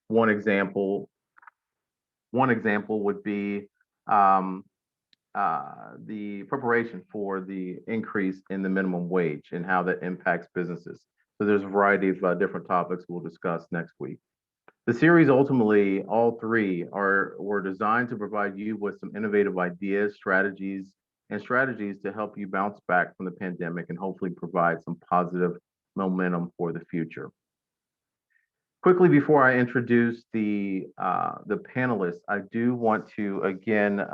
One example, one example would be um, the preparation for the increase in the minimum wage and how that impacts businesses. So there's a variety of different topics we'll discuss next week. The series ultimately, all three were designed to provide you with some innovative ideas, strategies to help you bounce back from the pandemic and hopefully provide some positive momentum for the future. Quickly before I introduce the panelists, I do want to again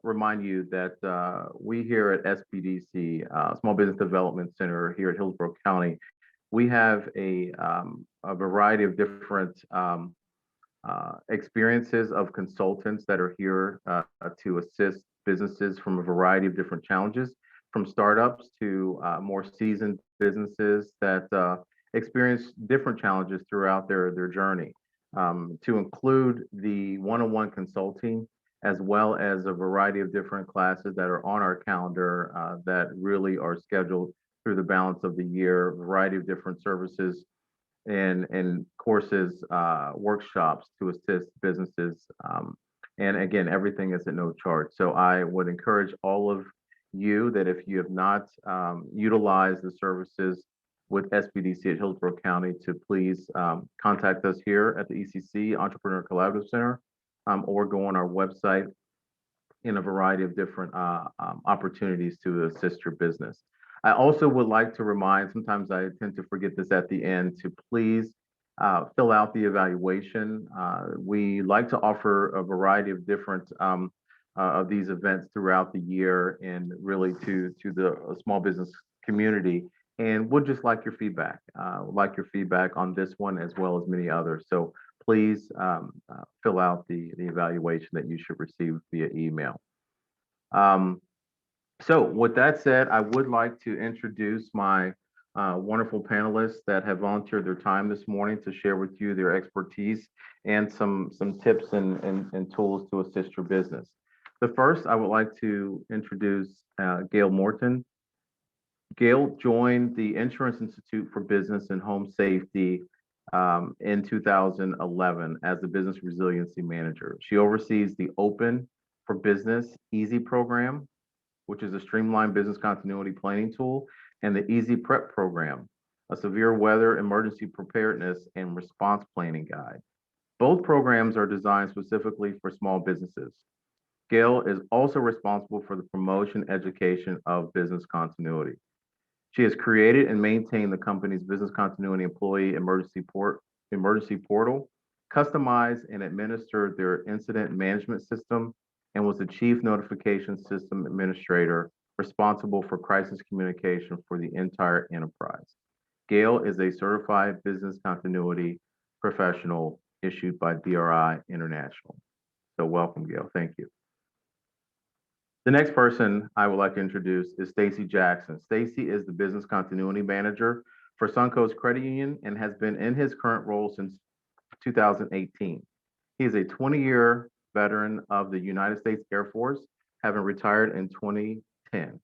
remind you that we here at SBDC, Small Business Development Center here at Hillsborough County, we have a variety of different experiences of consultants that are here to assist businesses from a variety of different challenges, from startups to more seasoned businesses that experience different challenges throughout their journey, to include the one-on-one consulting, as well as a variety of different classes that are on our calendar that really are scheduled through the balance of the year, a variety of different services and courses, workshops to assist businesses. And again, everything is at no charge. So I would encourage all of you that if you have not utilized the services with SBDC at Hillsborough County to please contact us here at the ECC Entrepreneur Collaborative Center, or go on our website in a variety of different opportunities to assist your business. I also would like to remind, sometimes I tend to forget this at the end, to please fill out the evaluation. We like to offer a variety of different of these events throughout the year and really to the small business community. And would just like your feedback, on this one as well as many others. So please fill out the evaluation that you should receive via email. So with that said, I would like to introduce my wonderful panelists that have volunteered their time this morning to share with you their expertise and some tips and tools to assist your business. The first, I would like to introduce Gail Morton. Gail joined the Insurance Institute for Business and Home Safety in 2011 as the Business Resiliency Manager. She oversees the Open for Business Easy program, which is a streamlined business continuity planning tool, and the Easy Prep program, a severe weather emergency preparedness and response planning guide. Both programs are designed specifically for small businesses. Gail is also responsible for the promotion education of business continuity. She has created and maintained the company's business continuity employee emergency portal, customized and administered their incident management system, and was the chief notification system administrator responsible for crisis communication for the entire enterprise. Gail is a certified business continuity professional issued by DRI International. So welcome, Gail. Thank you. The next person I would like to introduce is Stacy Jackson. Stacy is the business continuity manager for Suncoast Credit Union and has been in his current role since 2018. He is a 20-year veteran of the United States Air Force, having retired in 2010.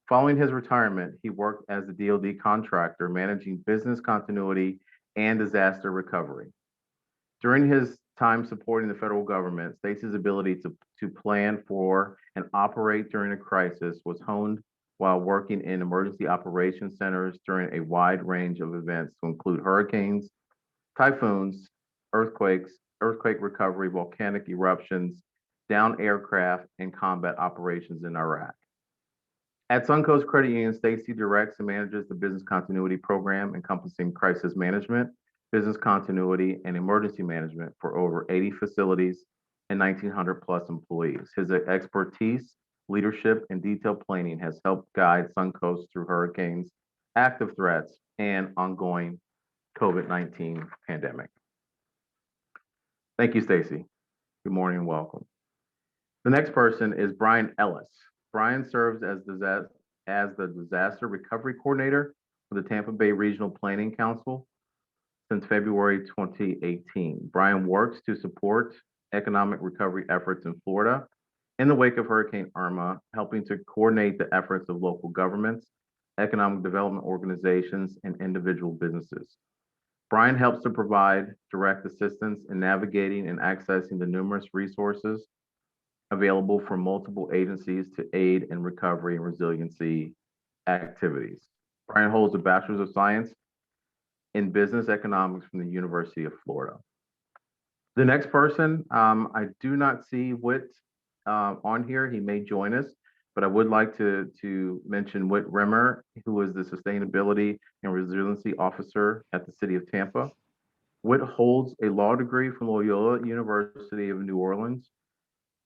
Following his retirement, he worked as a DoD contractor managing business continuity and disaster recovery. During his time supporting the federal government, Stacy's ability to plan for and operate during a crisis was honed while working in emergency operations centers during a wide range of events to include hurricanes, typhoons, earthquakes, earthquake recovery, volcanic eruptions, downed aircraft, and combat operations in Iraq. At Suncoast Credit Union, Stacy directs and manages the business continuity program encompassing crisis management, business continuity, and emergency management for over 80 facilities and 1,900 plus employees. His expertise, leadership, and detailed planning has helped guide Suncoast through hurricanes, active threats, and ongoing COVID-19 pandemic. Thank you, Stacy. Good morning and welcome. The next person is Brian Ellis. Brian serves as the disaster recovery coordinator for the Tampa Bay Regional Planning Council since February 2018. Brian works to support economic recovery efforts in Florida in the wake of Hurricane Irma, helping to coordinate the efforts of local governments, economic development organizations, and individual businesses. Brian helps to provide direct assistance in navigating and accessing the numerous resources available from multiple agencies to aid in recovery and resiliency activities. Brian holds a Bachelor's of Science in Business Economics from the University of Florida. The next person, I do not see Whit on here. He may join us, but I would like to mention Whit Rimmer, who is the Sustainability and Resiliency Officer at the City of Tampa. Whit holds a law degree from Loyola University of New Orleans,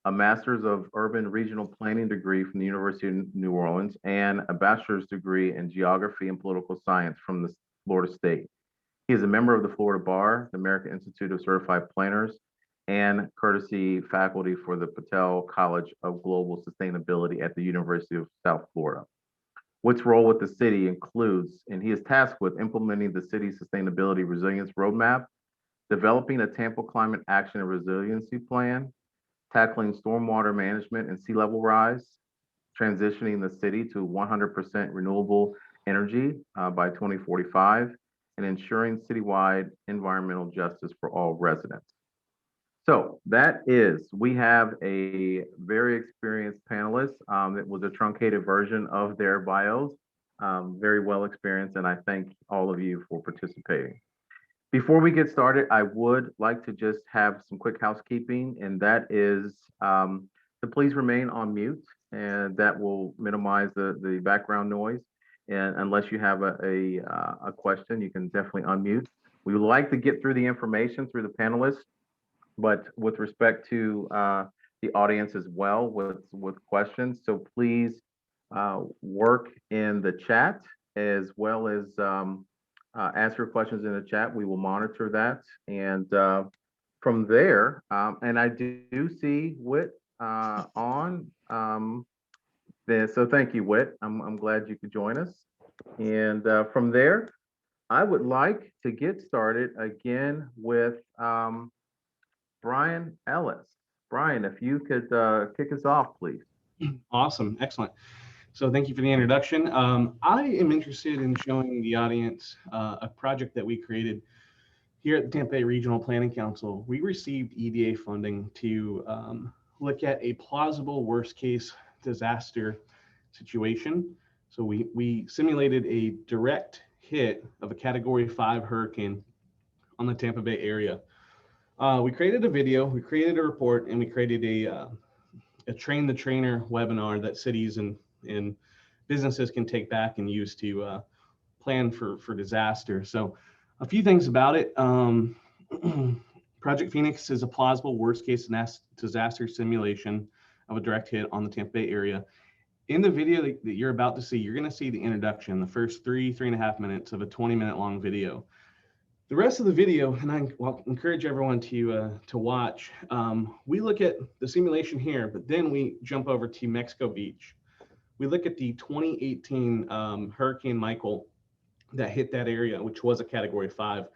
a Master's of Urban Regional Planning degree from the University of New Orleans, and a bachelor's degree in Geography and Political Science from the Florida State. He is a member of the Florida Bar, the American Institute of Certified Planners, and courtesy faculty for the Patel College of Global Sustainability at the University of South Florida. Whit's role with the city includes, and he is tasked with implementing the city's sustainability resilience roadmap, developing a Tampa Climate Action and Resiliency Plan, tackling stormwater management and sea level rise, transitioning the city to 100% renewable energy by 2045, and ensuring citywide environmental justice for all residents. So we have a very experienced panelist. It was a truncated version of their bios, very well experienced, and I thank all of you for participating. Before we get started, I would like to just have some quick housekeeping, and that is to please remain on mute, and that will minimize the background noise. And unless you have a question, you can definitely unmute. We would like to get through the information through the panelists, but with respect to the audience as well with questions. So please work in the chat as well as ask your questions in the chat. We will monitor that. And from there, and I do see Whit on. So thank you, Whit. I'm glad you could join us. And from there, I would like to get started again with Brian Ellis. Brian, if you could kick us off, please. Awesome, excellent. So thank you for the introduction. I am interested in showing the audience a project that we created here at the Tampa Bay Regional Planning Council. We received EDA funding to look at a plausible worst case disaster situation. So we simulated a direct hit of a Category 5 hurricane on the Tampa Bay area. We created a video, we created a report, and we created a train the trainer webinar that cities and businesses can take back and use to plan for disaster. So a few things about it. Project Phoenix is a plausible worst case disaster simulation of a direct hit on the Tampa Bay area. In the video that you're about to see, you're going to see the introduction, the first 3.5 minutes of a 20-minute long video. The rest of the video, and I encourage everyone to watch, we look at the simulation here, but then we jump over to Mexico Beach. We look at the 2018 Hurricane Michael that hit that area, which was a Category 5.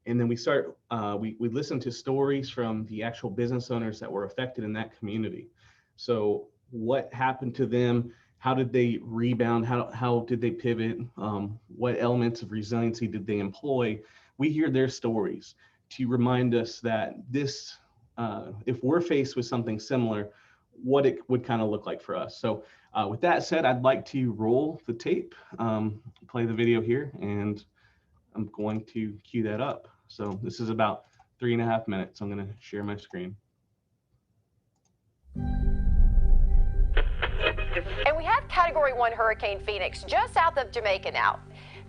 And then we start, we listen to stories from the actual business owners that were affected in that community. So what happened to them? How did they rebound? How did they pivot? What elements of resiliency did they employ? We hear their stories to remind us that this, if we're faced with something similar, what it would kind of look like for us. So with that said, I'd like to roll the tape, play the video here, and I'm going to cue that up. So this is about 3.5 minutes. I'm going to share my screen. And we have Category 1 Hurricane Phoenix just south of Jamaica now.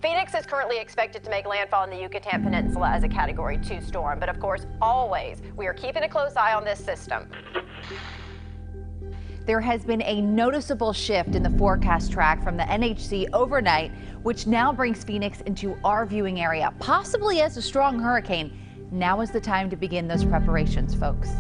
Phoenix is currently expected to make landfall in the Yucatan Peninsula as a Category 2 storm, but of course, always, we are keeping a close eye on this system. There has been a noticeable shift in the forecast track from the NHC overnight, which now brings Phoenix into our viewing area, possibly as a strong hurricane. Now is the time to begin those preparations, folks.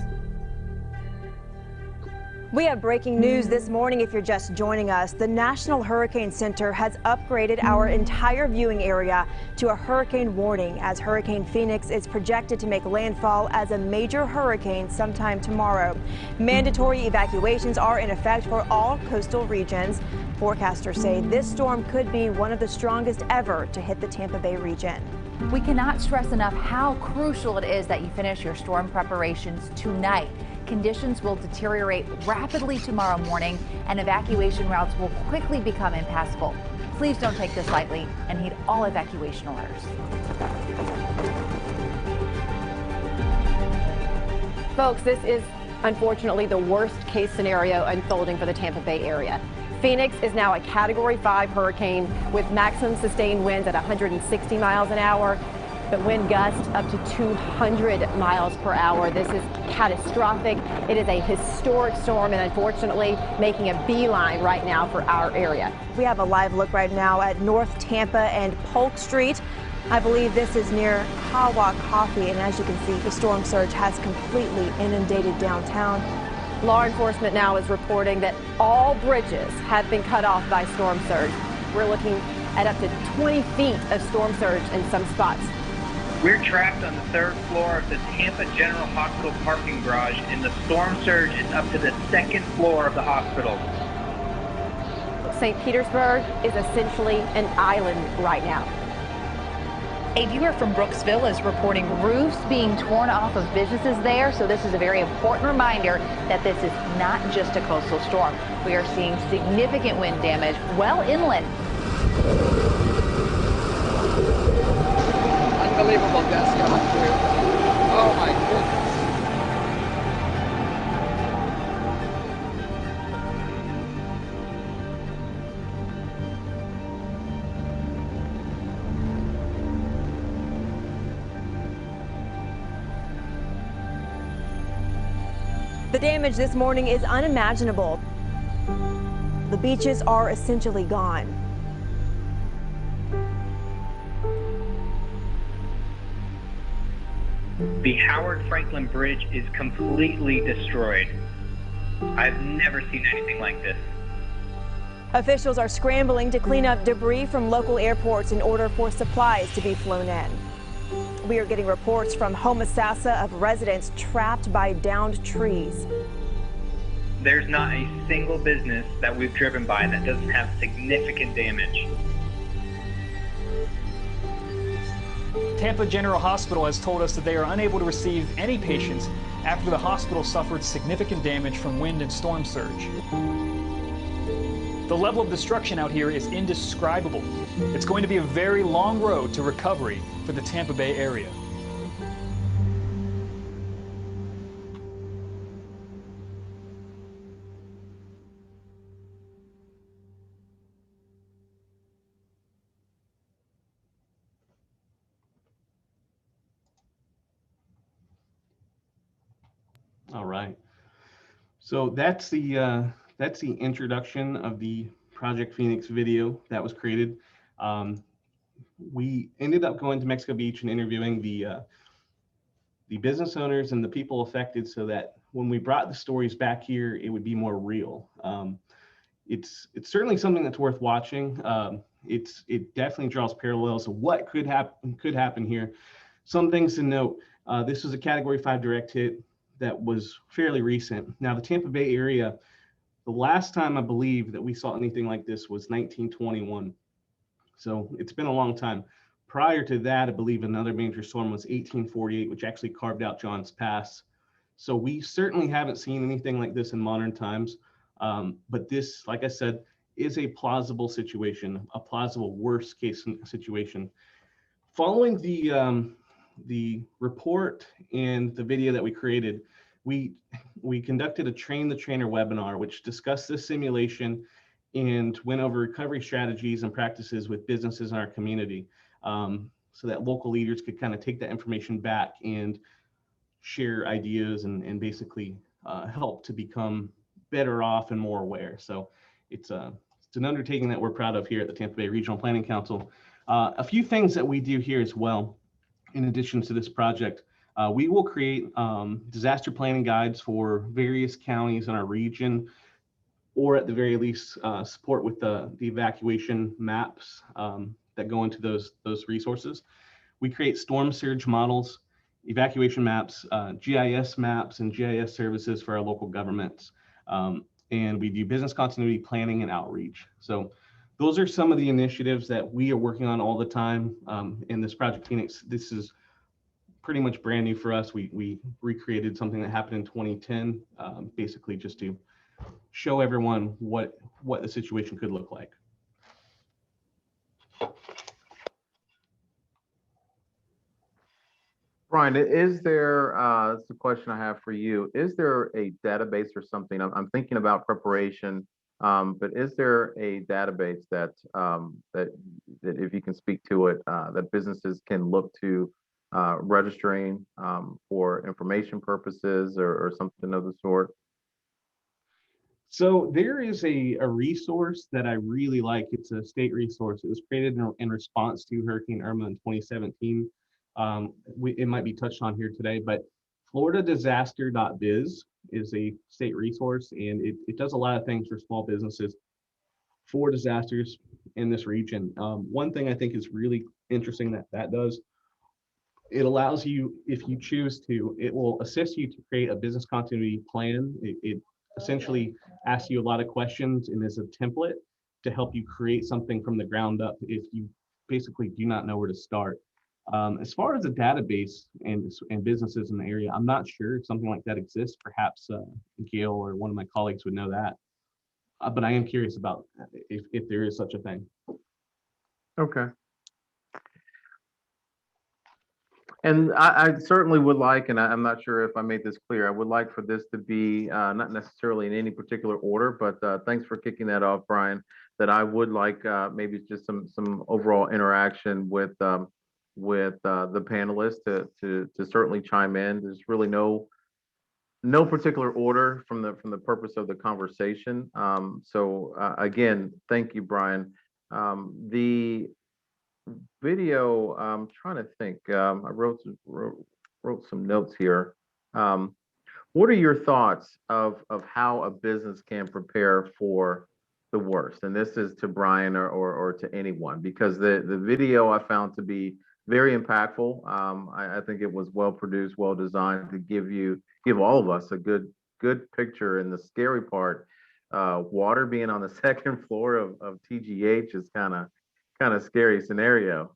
We have breaking news this morning if you're just joining us. The National Hurricane Center has upgraded our entire viewing area to a hurricane warning as Hurricane Phoenix is projected to make landfall as a major hurricane sometime tomorrow. Mandatory evacuations are in effect for all coastal regions. Forecasters say this storm could be one of the strongest ever to hit the Tampa Bay region. We cannot stress enough how crucial it is that you finish your storm preparations tonight. Conditions will deteriorate rapidly tomorrow morning, and evacuation routes will quickly become impassable. Please don't take this lightly and heed all evacuation orders. Folks, this is unfortunately the worst case scenario unfolding for the Tampa Bay area. Phoenix is now a Category 5 hurricane with maximum sustained winds at 160 miles an hour, but wind gusts up to 200 miles per hour. This is catastrophic. It is a historic storm and unfortunately making a beeline right now for our area. We have a live look right now at North Tampa and Polk Street. I believe this is near Kawa Coffee, and as you can see, the storm surge has completely inundated downtown. Law enforcement now is reporting that all bridges have been cut off by storm surge. We're looking at up to 20 feet of storm surge in some spots. We're trapped on the third floor of the Tampa General Hospital parking garage, and the storm surge is up to the second floor of the hospital. St. Petersburg is essentially an island right now. A viewer from Brooksville is reporting roofs being torn off of businesses there, so this is a very important reminder that this is not just a coastal storm. We are seeing significant wind damage well inland. Unbelievable gusts coming through. Oh my goodness. The damage this morning is unimaginable. The beaches are essentially gone. The Howard Franklin Bridge is completely destroyed. I've never seen anything like this. Officials are scrambling to clean up debris from local airports in order for supplies to be flown in. We are getting reports from Homosassa of residents trapped by downed trees. There's not a single business that we've driven by that doesn't have significant damage. Tampa General Hospital has told us that they are unable to receive any patients after the hospital suffered significant damage from wind and storm surge. The level of destruction out here is indescribable. It's going to be a very long road to recovery for the Tampa Bay area. All right. So that's the introduction of the Project Phoenix video that was created. We ended up going to Mexico Beach and interviewing the business owners and the people affected, so that when we brought the stories back here, it would be more real. It's certainly something that's worth watching. It definitely draws parallels of what could happen here. Some things to note: this was a Category 5 direct hit that was fairly recent. Now, the Tampa Bay area, the last time I believe that we saw anything like this was 1921. So it's been a long time. Prior to that, I believe another major storm was 1848, which actually carved out John's Pass. So we certainly haven't seen anything like this in modern times. But this, like I said, is a plausible situation, a plausible worst case situation. Following the report and the video that we created, we conducted a Train the Trainer webinar, which discussed this simulation and went over recovery strategies and practices with businesses in our community, so that local leaders could kind of take that information back and share ideas and basically help to become better off and more aware. So it's an undertaking that we're proud of here at the Tampa Bay Regional Planning Council. A few things that we do here as well, in addition to this project, we will create disaster planning guides for various counties in our region, or at the very least support with the evacuation maps that go into those resources. We create storm surge models, evacuation maps, GIS maps, and GIS services for our local governments. And we do business continuity planning and outreach. So those are some of the initiatives that we are working on all the time. In this Project Phoenix, this is pretty much brand new for us. We recreated something that happened in 2010, basically just to show everyone what the situation could look like. Brian, is there, it's a question I have for you. Is there a database or something? I'm thinking about preparation, but is there a database that, that if you can speak to it, that businesses can look to registering for information purposes or something of the sort? So there is a resource that I really like. It's a state resource. It was created in response to Hurricane Irma in 2017. It might be touched on here today, but floridadisaster.biz is a state resource, and it does a lot of things for small businesses for disasters in this region. One thing I think is really interesting that does, it allows you, if you choose to, it will assist you to create a business continuity plan. It essentially asks you a lot of questions and is a template to help you create something from the ground up if you basically do not know where to start. As far as a database and businesses in the area, I'm not sure if something like that exists. Perhaps Gail or one of my colleagues would know that. But I am curious about if there is such a thing. Okay. And I certainly would like, and I'm not sure if I made this clear, I would like for this to be not necessarily in any particular order, but thanks for kicking that off, Brian, that I would like maybe just some overall interaction with the panelists to certainly chime in. There's really no particular order from the purpose of the conversation. So again, thank you, Brian. The video, I'm trying to think. I wrote some notes here. What are your thoughts of how a business can prepare for the worst? And this is to Brian or to anyone, because the video I found to be very impactful. I think it was well produced, well designed to give all of us a good picture. And the scary part, water being on the second floor of TGH is kind of scary scenario.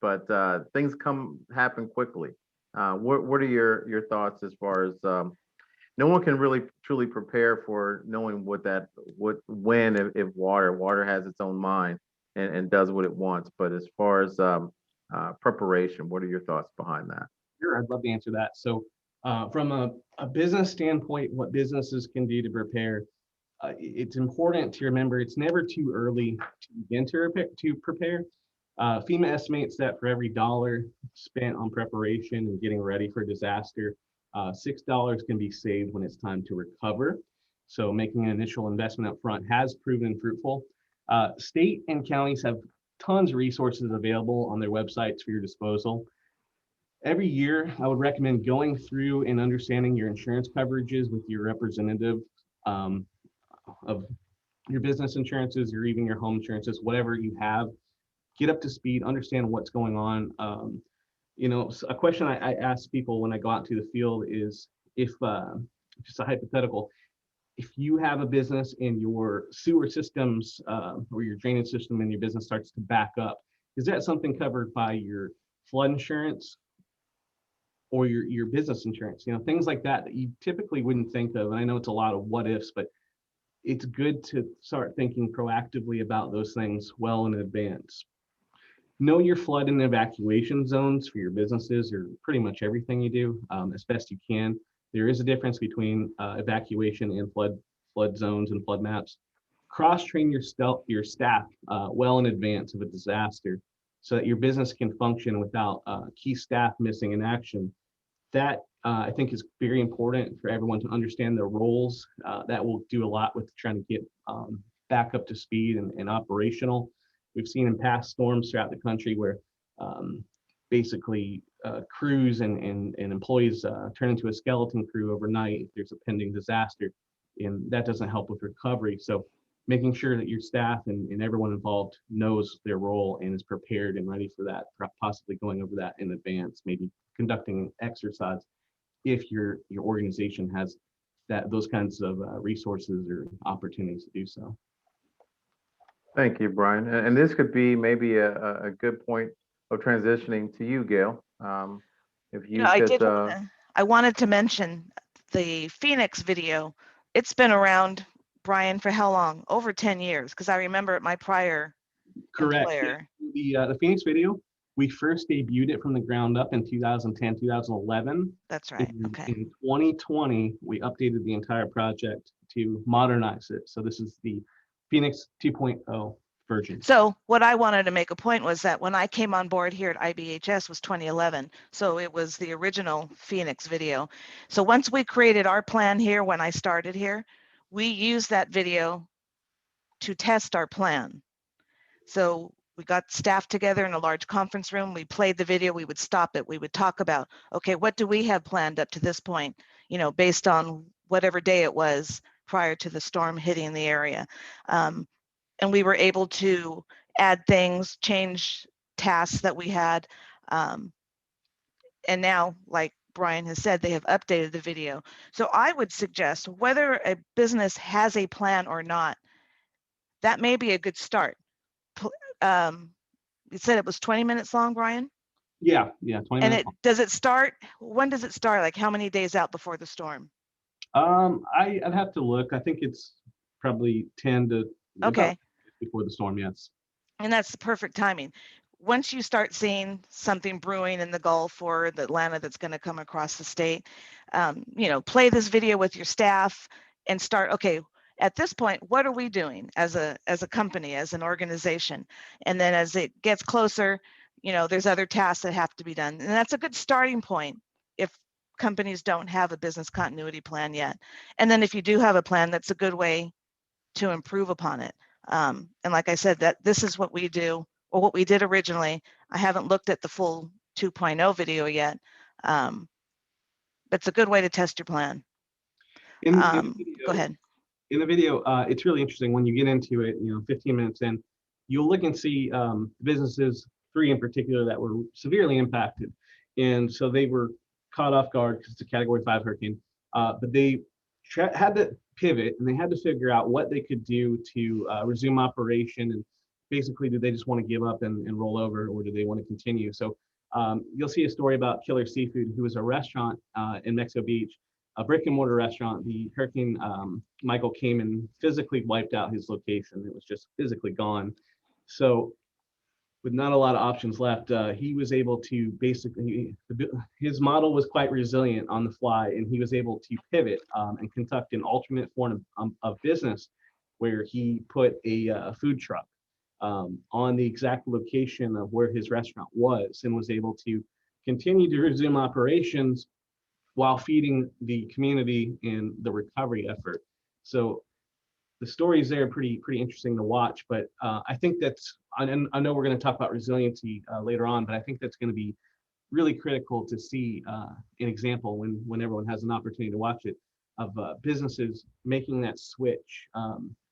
But things happen quickly. What are your thoughts as far as no one can really truly prepare for knowing when if water has its own mind and does what it wants. But as far as preparation, what are your thoughts behind that? Sure, I'd love to answer that. So from a business standpoint, what businesses can do to prepare, it's important to remember it's never too early to begin to prepare. FEMA estimates that for every $1 spent on preparation and getting ready for disaster, $6 can be saved when it's time to recover. So making an initial investment up front has proven fruitful. State and counties have tons of resources available on their websites for your disposal. Every year, I would recommend going through and understanding your insurance coverages with your representative of your business insurances or even your home insurances, whatever you have. Get up to speed, understand what's going on. A question I ask people when I go out to the field is if, just a hypothetical, if you have a business and your sewer systems or your drainage system in your business starts to back up, is that something covered by your flood insurance or your business insurance? Things like that you typically wouldn't think of. And I know it's a lot of what ifs, but it's good to start thinking proactively about those things well in advance. Know your flood and evacuation zones for your businesses or pretty much everything you do as best you can. There is a difference between evacuation and flood zones and flood maps. Cross-train your staff well in advance of a disaster so that your business can function without key staff missing in action. That I think is very important for everyone to understand their roles. That will do a lot with trying to get back up to speed and operational. We've seen in past storms throughout the country where basically crews and employees turn into a skeleton crew overnight if there's a pending disaster, and that doesn't help with recovery. So making sure that your staff and everyone involved knows their role and is prepared and ready for that, possibly going over that in advance, maybe conducting an exercise if your organization has those kinds of resources or opportunities to do so. Thank you, Brian. And this could be maybe a good point of transitioning to you, Gail. If You know, you could, I wanted to mention the Phoenix video. It's been around, Brian, for how long? Over 10 years, because I remember at my prior Correct. employer. The Phoenix video, we first debuted it from the ground up in 2010, 2011. That's right. Okay. In 2020, we updated the entire project to modernize it. So this is the Phoenix 2.0 version. So what I wanted to make a point was that when I came on board here at IBHS was 2011. So it was the original Phoenix video. So once we created our plan here, when I started here, we used that video to test our plan. So we got staff together in a large conference room. We played the video. We would stop it. We would talk about, okay, what do we have planned up to this point, you know, based on whatever day it was prior to the storm hitting the area. And we were able to add things, change tasks that we had. And now, like Brian has said, they have updated the video. So I would suggest, whether a business has a plan or not, that may be a good start. You said it was 20 minutes long, Brian? Yeah, 20 And minutes. does it start, when does it start? Like how many days out before the storm? I'd have to look. I think it's probably 10 to Okay. before the storm, yes. And that's the perfect timing. Once you start seeing something brewing in the Gulf or the Atlanta that's going to come across the state, you know, play this video with your staff and start, okay, at this point, what are we doing as a company, as an organization? And then as it gets closer, you know, there's other tasks that have to be done. And that's a good starting point if companies don't have a business continuity plan yet. And then if you do have a plan, that's a good way to improve upon it. And like I said, that this is what we do, or what we did originally. I haven't looked at the full 2.0 video yet. It's a good way to test your plan. Go ahead. In the video, it's really interesting when you get into it, you know, 15 minutes in, you'll look and see businesses, 3 in particular, that were severely impacted. And so they were caught off guard because it's a Category 5 hurricane, but they had to pivot and they had to figure out what they could do to resume operation. And basically, do they just want to give up and roll over, or do they want to continue? So you'll see a story about Killer Seafood, who was a restaurant in Mexico Beach, a brick and mortar restaurant. The Hurricane Michael came and physically wiped out his location. It was just physically gone. So with not a lot of options left, he was able to basically, his model was quite resilient on the fly, and he was able to pivot and conduct an alternate form of business, where he put a food truck on the exact location of where his restaurant was, and was able to continue to resume operations while feeding the community in the recovery effort. So the stories there are pretty interesting to watch, but I think that's, and I know we're going to talk about resiliency later on, but I think that's going to be really critical to see an example when everyone has an opportunity to watch it, of businesses making that switch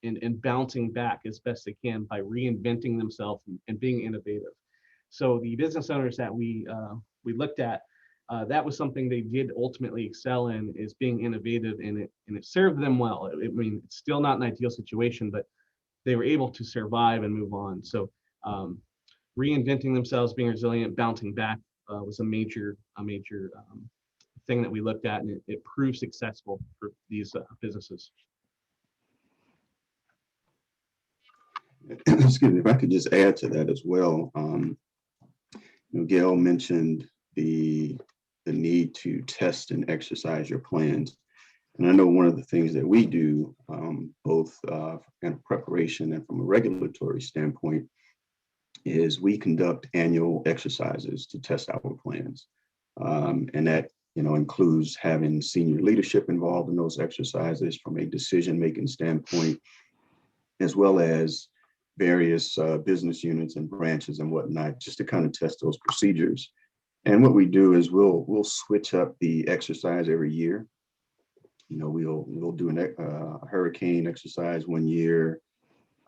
and bouncing back as best they can by reinventing themselves and being innovative. So the business owners that we looked at, that was something they did ultimately excel in, is being innovative, and it served them well. I mean, it's still not an ideal situation, but they were able to survive and move on. So reinventing themselves, being resilient, bouncing back was a major thing that we looked at, and it proved successful for these businesses. Excuse me, if I could just add to that as well. Gail mentioned the need to test and exercise your plans. And I know one of the things that we do, both in preparation and from a regulatory standpoint, is we conduct annual exercises to test our plans. And that includes having senior leadership involved in those exercises from a decision-making standpoint, as well as various business units and branches and whatnot, just to kind of test those procedures. And what we do is we'll switch up the exercise every year. We'll do a hurricane exercise one year,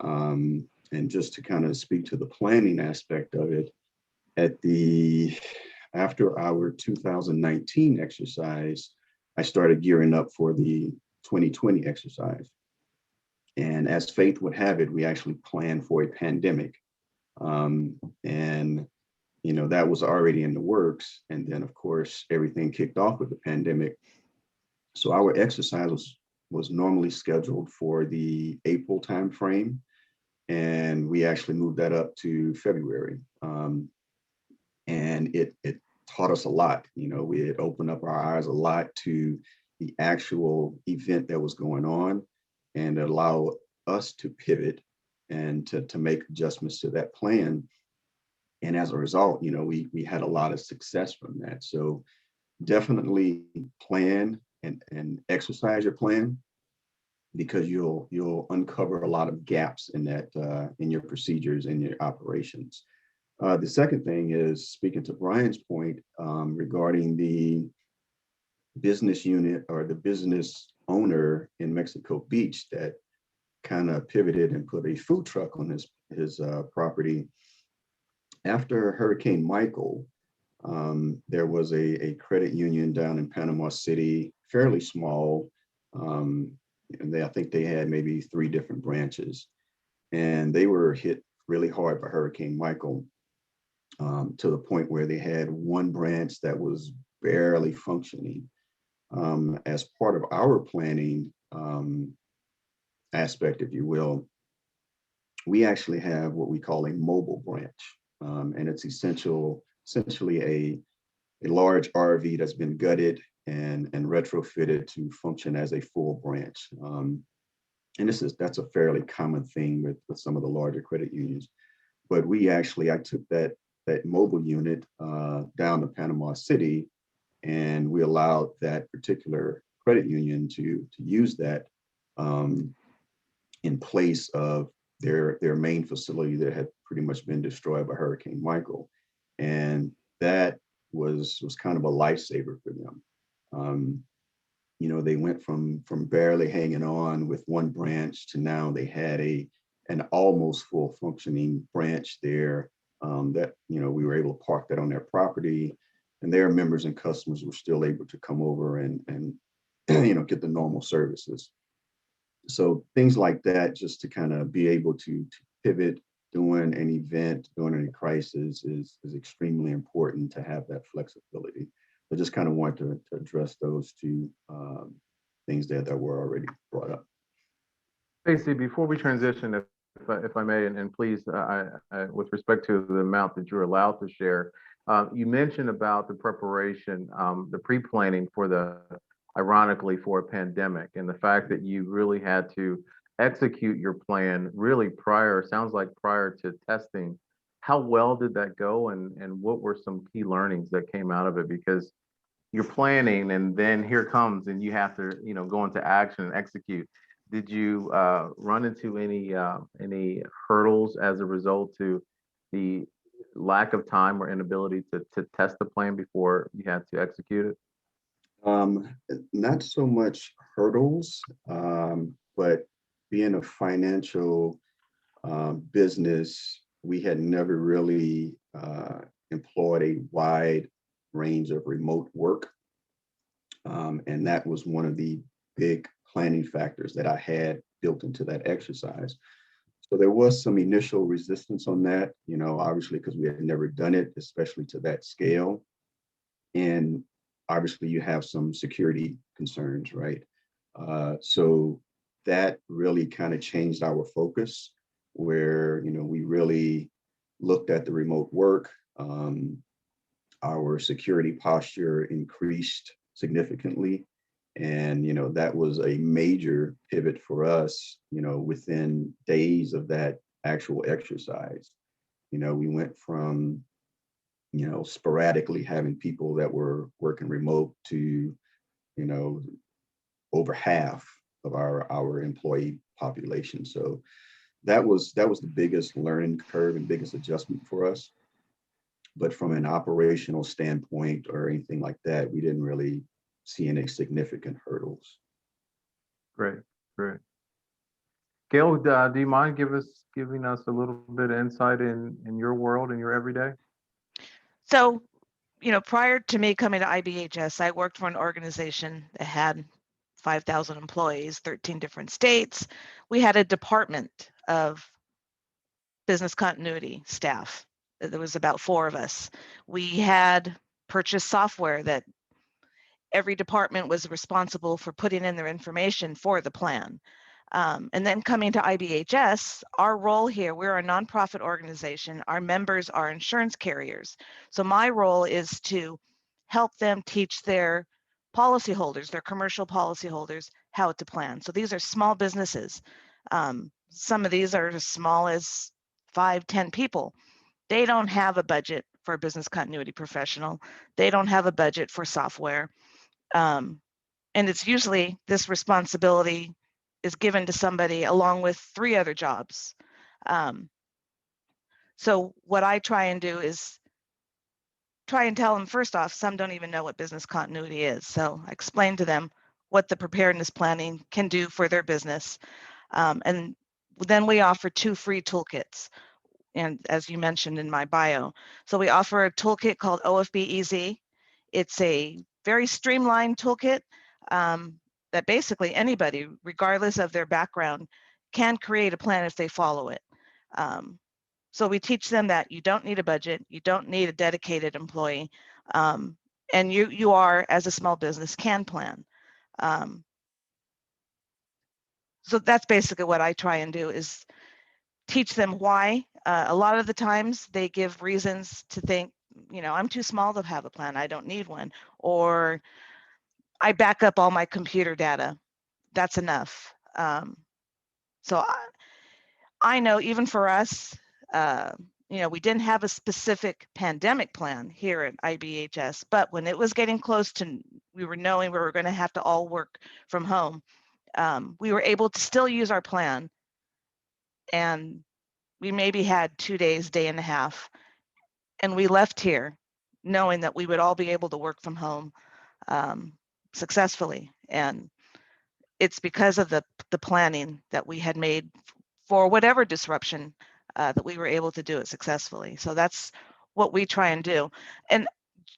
and just to kind of speak to the planning aspect of it, after our 2019 exercise, I started gearing up for the 2020 exercise. And as fate would have it, we actually planned for a pandemic. And that was already in the works. And then, of course, everything kicked off with the pandemic. So our exercise was normally scheduled for the April timeframe, and we actually moved that up to February. And it taught us a lot. We had opened up our eyes a lot to the actual event that was going on, and allow us to pivot and to make adjustments to that plan. And as a result, we had a lot of success from that. So definitely plan and exercise your plan, because you'll uncover a lot of gaps in that in your procedures and your operations. The second thing is, speaking to Brian's point, regarding the business unit or the business owner in Mexico Beach that kind of pivoted and put a food truck on his property. After Hurricane Michael, there was a credit union down in Panama City, fairly small, and I think they had maybe 3 different branches, and they were hit really hard by Hurricane Michael, to the point where they had one branch that was barely functioning. As part of our planning aspect, if you will, we actually have what we call a mobile branch, and it's essentially a large RV that's been gutted and retrofitted to function as a full branch. And that's a fairly common thing with some of the larger credit unions. But I took that mobile unit down to Panama City, and we allowed that particular credit union to use that in place of their main facility that had pretty much been destroyed by Hurricane Michael. And that was kind of a lifesaver for them. They went from barely hanging on with one branch to now they had an almost full functioning branch there, that we were able to park that on their property, and their members and customers were still able to come over and get the normal services. So things like that, just to kind of be able to pivot during an event, during any crisis, is extremely important to have that flexibility. I just kind of want to address those 2 things that were already brought up. Stacey, before we transition, if I may, and please, I, with respect to the amount that you're allowed to share, you mentioned about the preparation, the pre-planning ironically, for a pandemic, and the fact that you really had to execute your plan really prior to testing. How well did that go, and what were some key learnings that came out of it? Because you're planning, and then here comes, and you have to, go into action and execute. Did you run into any hurdles as a result to the lack of time or inability to test the plan before you had to execute it? Not so much hurdles, but being a financial business, we had never really employed a wide range of remote work. And that was one of the big planning factors that I had built into that exercise. So there was some initial resistance on that, obviously, because we had never done it, especially to that scale. And obviously you have some security concerns, right? So that really kind of changed our focus, where, we really looked at the remote work. Our security posture increased significantly. And, that was a major pivot for us, within days of that actual exercise. We went from, sporadically having people that were working remote to, over half of our employee population. So that was the biggest learning curve and biggest adjustment for us. But from an operational standpoint or anything like that, we didn't really see any significant hurdles. Great. Gail, do you mind giving us a little bit of insight in your world and your everyday? So, prior to me coming to IBHS, I worked for an organization that had 5,000 employees, 13 different states. We had a department of business continuity staff. There was about 4 of us. We had purchased software that every department was responsible for putting in their information for the plan. And then coming to IBHS, our role here, we're a nonprofit organization. Our members are insurance carriers. So my role is to help them teach their policyholders, their commercial policyholders, how to plan. So these are small businesses. Some of these are as small as 5, 10 people. They don't have a budget for a business continuity professional. They don't have a budget for software. And it's usually this responsibility is given to somebody along with 3 other jobs. So what I try and do is try and tell them, first off, some don't even know what business continuity is. So I explain to them what the preparedness planning can do for their business. And then we offer 2 free toolkits. And as you mentioned in my bio, so we offer a toolkit called OFB Easy. It's a very streamlined toolkit that basically anybody, regardless of their background, can create a plan if they follow it. So we teach them that you don't need a budget, you don't need a dedicated employee, and you are, as a small business, can plan. So that's basically what I try and do, is teach them why. A lot of the times they give reasons to think, you know, I'm too small to have a plan, I don't need one, or I back up all my computer data, that's enough. So I know even for us, you know, we didn't have a specific pandemic plan here at IBHS, but when it was getting close to, we were knowing we were going to have to all work from home, we were able to still use our plan. And we maybe had 2 days, day and a half, and we left here knowing that we would all be able to work from home successfully. And it's because of the planning that we had made for whatever disruption that we were able to do it successfully. So that's what we try and do. And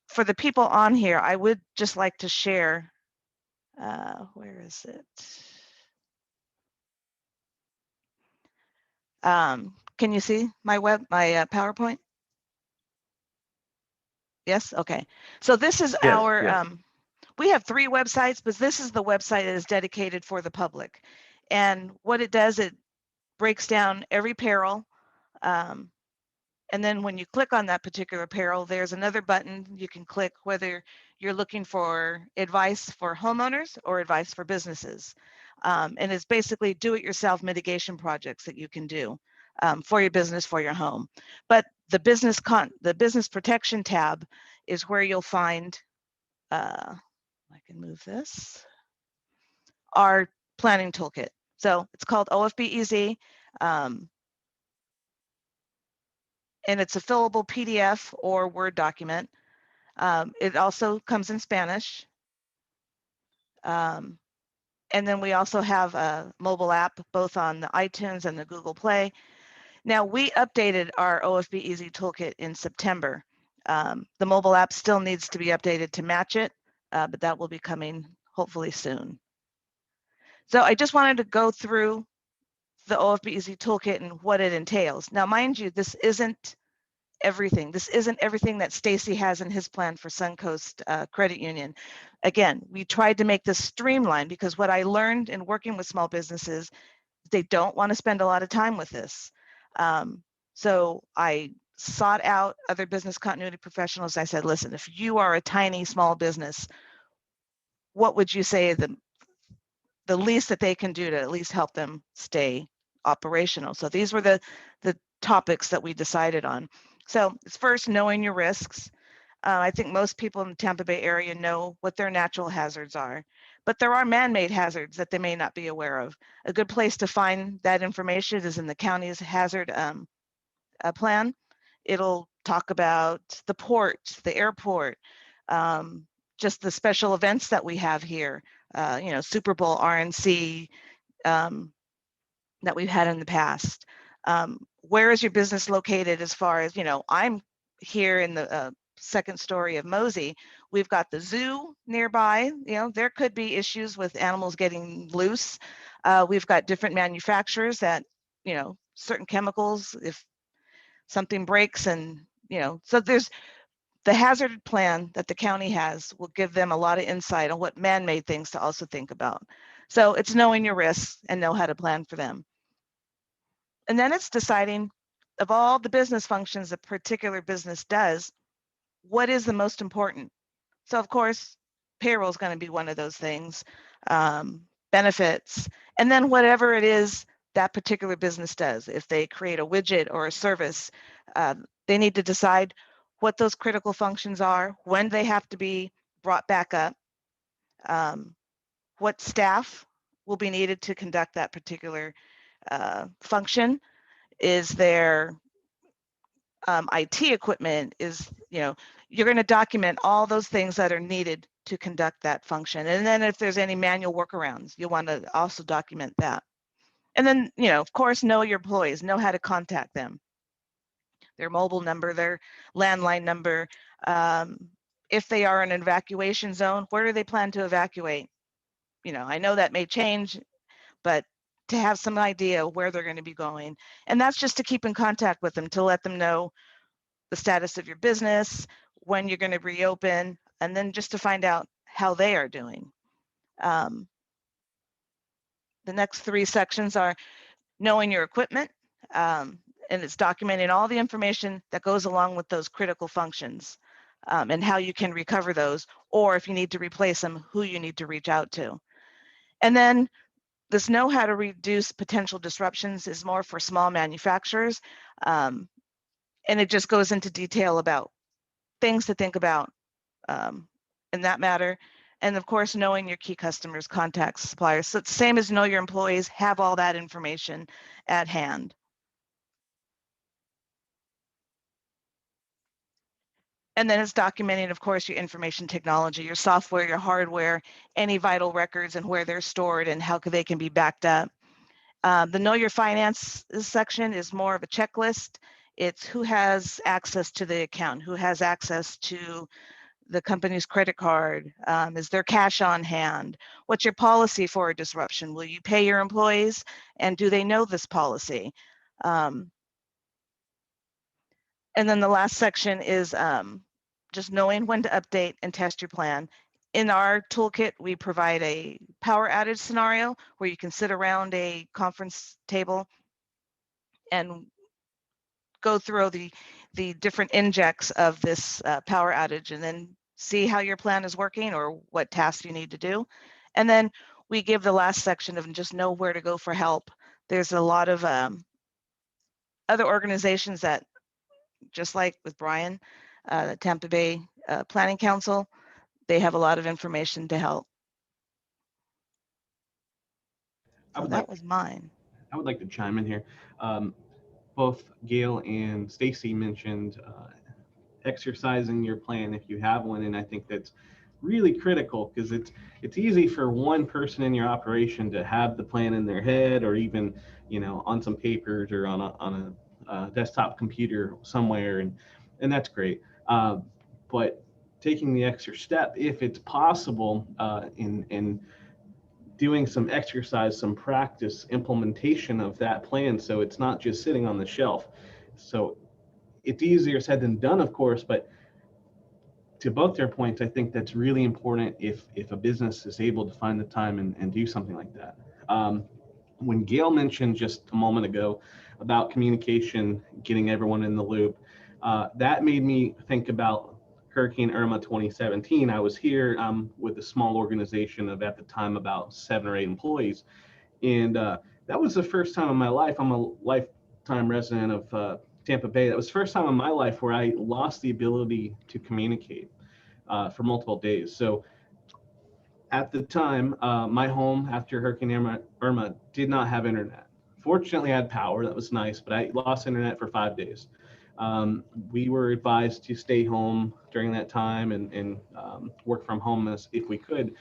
for the people on here, I would just like to share, where is it? Can you see my PowerPoint? Yes, okay. So this is Yes, our, yes. we have 3 websites, but this is the website that is dedicated for the public. And what it does, it breaks down every peril. And then when you click on that particular peril, there's another button you can click, whether you're looking for advice for homeowners or advice for businesses. And it's basically do-it-yourself mitigation projects that you can do for your business, for your home. But the business protection tab is where you'll find, I can move this, our planning toolkit. So it's called OFB Easy. And it's a fillable PDF or Word document. It also comes in Spanish. And then we also have a mobile app, both on the iTunes and the Google Play. Now, we updated our OFB Easy Toolkit in September. The mobile app still needs to be updated to match it, but that will be coming hopefully soon. So I just wanted to go through the OFB Easy Toolkit and what it entails. Now, mind you, this isn't everything. This isn't everything that Stacy has in his plan for Suncoast Credit Union. Again, we tried to make this streamlined because what I learned in working with small businesses, they don't want to spend a lot of time with this. So I sought out other business continuity professionals. I said, listen, if you are a tiny small business, what would you say the least that they can do to at least help them stay operational? So these were the topics that we decided on. So it's first, knowing your risks. I think most people in the Tampa Bay area know what their natural hazards are, but there are man-made hazards that they may not be aware of. A good place to find that information is in the county's hazard plan. It'll talk about the port, the airport, just the special events that we have here, you know, Super Bowl, RNC, that we've had in the past. Where is your business located as far as, you know, I'm here in the second story of Mosey. We've got the zoo nearby. You know, there could be issues with animals getting loose. We've got different manufacturers that, you know, certain chemicals, if something breaks and, you know, so there's the hazard plan that the county has will give them a lot of insight on what man-made things to also think about. So it's knowing your risks and know how to plan for them. And then it's deciding of all the business functions a particular business does, what is the most important? So of course, payroll is going to be one of those things, benefits, and then whatever it is that particular business does. If they create a widget or a service, they need to decide what those critical functions are, when they have to be brought back up, what staff will be needed to conduct that particular function. Is there IT equipment? Is, you know, you're going to document all those things that are needed to conduct that function. And then if there's any manual workarounds, you'll want to also document that. And then, you know, of course, know your employees, know how to contact them, their mobile number, their landline number. If they are in an evacuation zone, where do they plan to evacuate? You know, I know that may change, but to have some idea where they're going to be going. And that's just to keep in contact with them, to let them know the status of your business, when you're going to reopen, and then just to find out how they are doing. The next three sections are knowing your equipment, and it's documenting all the information that goes along with those critical functions, and how you can recover those, or if you need to replace them, who you need to reach out to. And then this know how to reduce potential disruptions is more for small manufacturers. And it just goes into detail about things to think about in that matter. And of course, knowing your key customers, contacts, suppliers. So it's the same as know your employees, have all that information at hand. And then it's documenting, of course, your information technology, your software, your hardware, any vital records and where they're stored and how they can be backed up. The Know Your Finances section is more of a checklist. It's who has access to the account, who has access to the company's credit card, is there cash on hand? What's your policy for a disruption? Will you pay your employees? And do they know this policy? And then the last section is just knowing when to update and test your plan. In our toolkit, we provide a power outage scenario where you can sit around a conference table and go through the different injects of this power outage and then see how your plan is working or what tasks you need to do. And then we give the last section of just know where to go for help. There's a lot of other organizations that, just like with Brian, the Tampa Bay Planning Council, they have a lot of information to help. So that was mine. I would like to chime in here. Both Gail and Stacy mentioned exercising your plan if you have one, and I think that's really critical because it's easy for one person in your operation to have the plan in their head, or even, you know, on some papers or on a desktop computer somewhere, and that's great. But taking the extra step, if it's possible, in doing some exercise, some practice implementation of that plan, so it's not just sitting on the shelf. So it's easier said than done, of course, but to both their points, I think that's really important if a business is able to find the time and do something like that. When Gail mentioned just a moment ago about communication, getting everyone in the loop, that made me think about Hurricane Irma 2017. I was here with a small organization of, at the time, about 7 or 8 employees. And that was the first time in my life, I'm a lifetime resident of Tampa Bay. That was the first time in my life where I lost the ability to communicate for multiple days. So at the time, my home after Hurricane Irma did not have internet. Fortunately, I had power. That was nice, but I lost internet for 5 days. We were advised to stay home during that time and work from home if we could.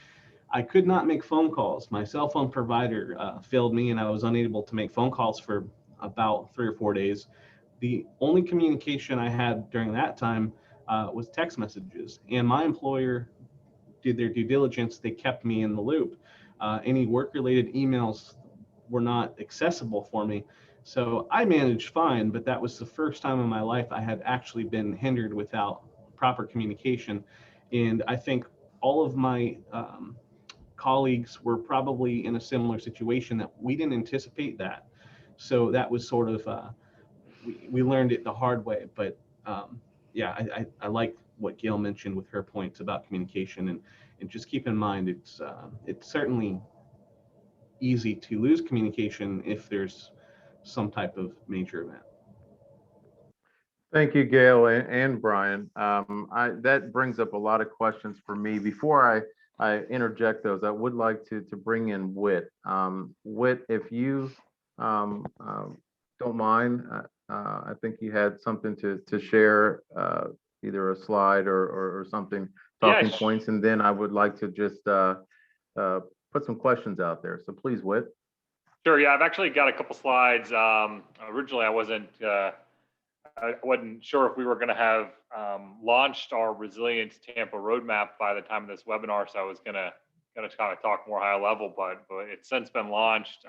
I could not make phone calls. My cell phone provider failed me, and I was unable to make phone calls for about 3 or 4 days. The only communication I had during that time was text messages. And my employer did their due diligence. They kept me in the loop. Any work-related emails were not accessible for me. So I managed fine, but that was the first time in my life I had actually been hindered without proper communication. And I think all of my colleagues were probably in a similar situation, that we didn't anticipate that. So that was sort of, we learned it the hard way. But yeah, I like what Gail mentioned with her points about communication, and just keep in mind, it's certainly easy to lose communication if there's some type of major event. Thank you, Gail and Brian. That brings up a lot of questions for me. Before I interject those, I would like to bring in Whit. Whit, if you don't mind, I think you had something to share, either a slide or something, talking points, and then I would like to just put some questions out there. So please, Whit. Sure. Yeah, I've actually got a couple slides. Originally, I wasn't sure if we were going to have launched our Resilience Tampa roadmap by the time of this webinar, so I was going to kind of talk more high level, but it's since been launched.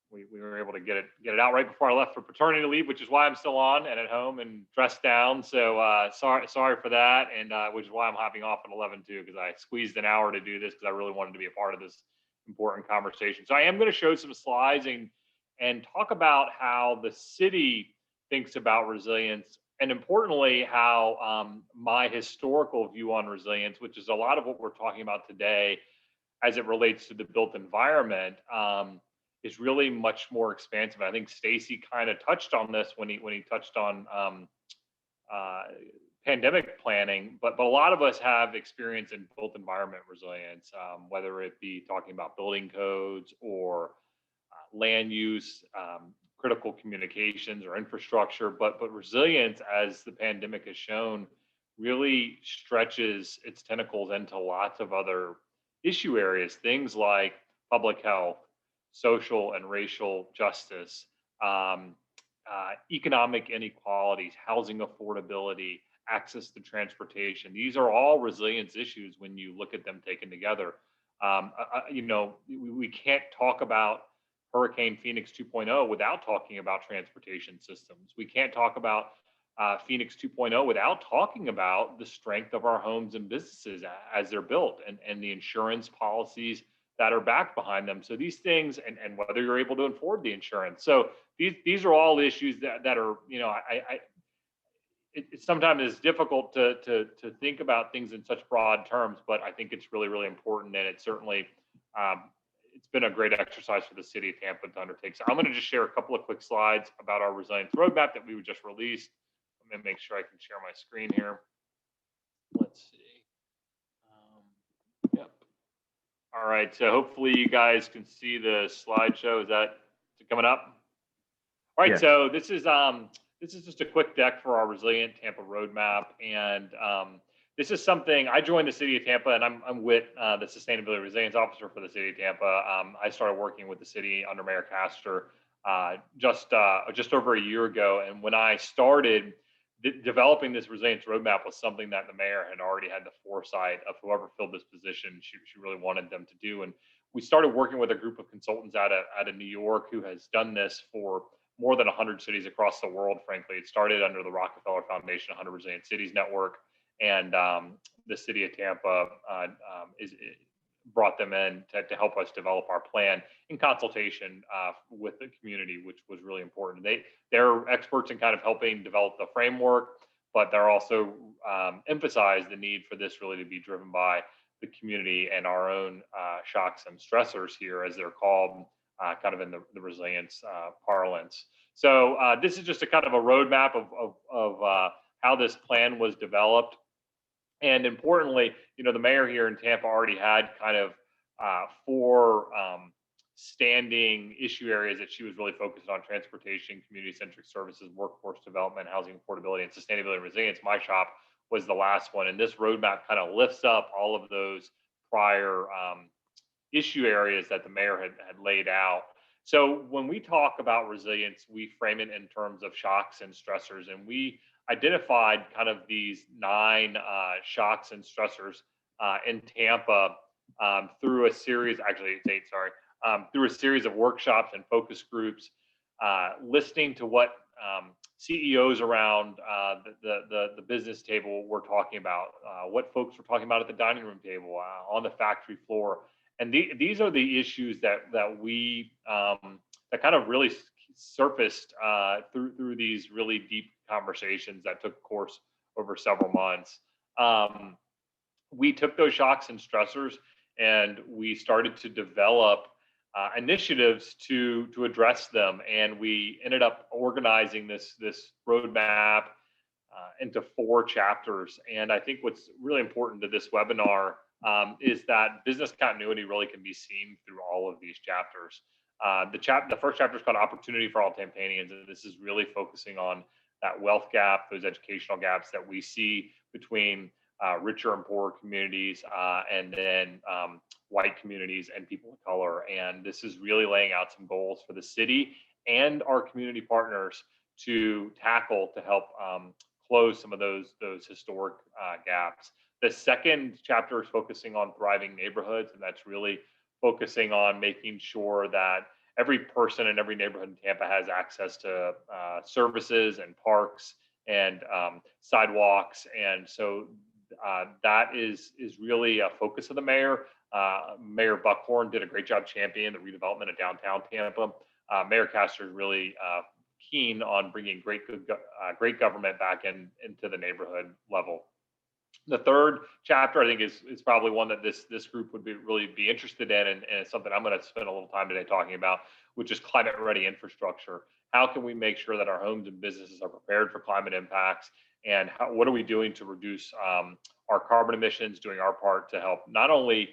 We were able to get it out right before I left for paternity leave, which is why I'm still on and at home and dressed down. So sorry for that, and which is why I'm hopping off at 11 too, because I squeezed an hour to do this because I really wanted to be a part of this important conversation. So I am going to show some slides and talk about how the city thinks about resilience, and importantly, how my historical view on resilience, which is a lot of what we're talking about today as it relates to the built environment, is really much more expansive. I think Stacy kind of touched on this when he touched on pandemic planning, but a lot of us have experience in built environment resilience, whether it be talking about building codes or land use, critical communications or infrastructure, but resilience, as the pandemic has shown, really stretches its tentacles into lots of other issue areas, things like public health, social and racial justice, economic inequalities, housing affordability, access to transportation. These are all resilience issues when you look at them taken together. We can't talk about Hurricane Phoenix 2.0 without talking about transportation systems. We can't talk about Phoenix 2.0 without talking about the strength of our homes and businesses as they're built, and the insurance policies that are backed behind them. So these things, and whether you're able to afford the insurance. So these are all issues that are, it sometimes is difficult to think about things in such broad terms, but I think it's really, really important. And it's certainly, it's been a great exercise for the city of Tampa to undertake. So I'm going to just share a couple of quick slides about our resilience roadmap that we just released. Let me make sure I can share my screen here. Let's see. Yep. All right. So hopefully you guys can see the slideshow. Is it coming up? All right. Yes. So this is just a quick deck for our Resilient Tampa roadmap, and this is something I joined the city of Tampa, and I'm with the Sustainability Resilience Officer for the city of Tampa. I started working with the city under Mayor Castor just over a year ago, and when I started developing this resilience roadmap was something that the mayor had already had the foresight of whoever filled this position. She really wanted them to do, and we started working with a group of consultants out of New York who has done this for more than 100 cities across the world. Frankly, it started under the Rockefeller Foundation 100 Resilient Cities Network, and the city of Tampa brought them in to help us develop our plan in consultation with the community, which was really important. They're experts in kind of helping develop the framework, but they're also emphasize the need for this really to be driven by the community and our own shocks and stressors here, as they're called, kind of in the resilience parlance. So this is just a kind of a roadmap of how this plan was developed. And importantly, the mayor here in Tampa already had kind of 4 standing issue areas that she was really focused on: transportation, community-centric services, workforce development, housing affordability, and sustainability and resilience. My shop was the last one. And this roadmap kind of lifts up all of those prior issue areas that the mayor had laid out. So when we talk about resilience, we frame it in terms of shocks and stressors, and we identified kind of these 9 shocks and stressors in Tampa through a series, actually it's 8, sorry, through a series of workshops and focus groups, listening to what CEOs around the business table were talking about, what folks were talking about at the dining room table, on the factory floor. And these are the issues that we that kind of really surfaced through these really deep conversations that took course over several months. We took those shocks and stressors and we started to develop initiatives to address them, and we ended up organizing this roadmap into 4 chapters. And I think what's really important to this webinar is that business continuity really can be seen through all of these chapters. The first chapter is called Opportunity for All Tampanians, and this is really focusing on that wealth gap, those educational gaps that we see between richer and poorer communities, and then white communities and people of color. And this is really laying out some goals for the city and our community partners to tackle to help close some of those historic gaps. The second chapter is focusing on thriving neighborhoods, and that's really focusing on making sure that every person in every neighborhood in Tampa has access to services and parks and sidewalks. And so that is really a focus of the mayor. Mayor Buckhorn did a great job championing the redevelopment of downtown Tampa. Mayor Castor is really keen on bringing great government back into the neighborhood level. The third chapter, I think, is probably one that this group would really be interested in, and it's something I'm going to spend a little time today talking about, which is climate-ready infrastructure. How can we make sure that our homes and businesses are prepared for climate impacts, and what are we doing to reduce our carbon emissions, doing our part to help not only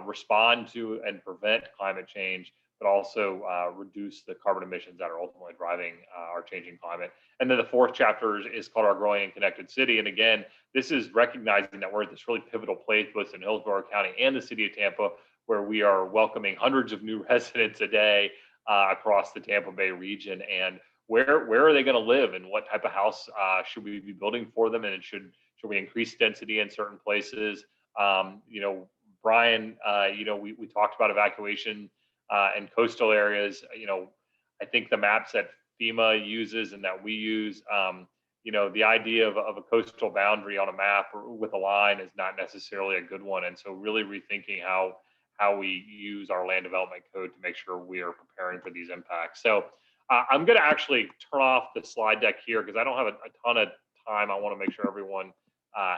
respond to and prevent climate change, but also reduce the carbon emissions that are ultimately driving our changing climate. And then the fourth chapter is called Our Growing and Connected City. And again, this is recognizing that we're at this really pivotal place, both in Hillsborough County and the city of Tampa, where we are welcoming hundreds of new residents a day across the Tampa Bay region. And where are they going to live, and what type of house should we be building for them? And should we increase density in certain places? Brian, we talked about evacuation and coastal areas. I think the maps that FEMA uses and that we use, the idea of a coastal boundary on a map or with a line is not necessarily a good one. And so really rethinking how we use our land development code to make sure we are preparing for these impacts. So I'm going to actually turn off the slide deck here because I don't have a ton of time. I want to make sure everyone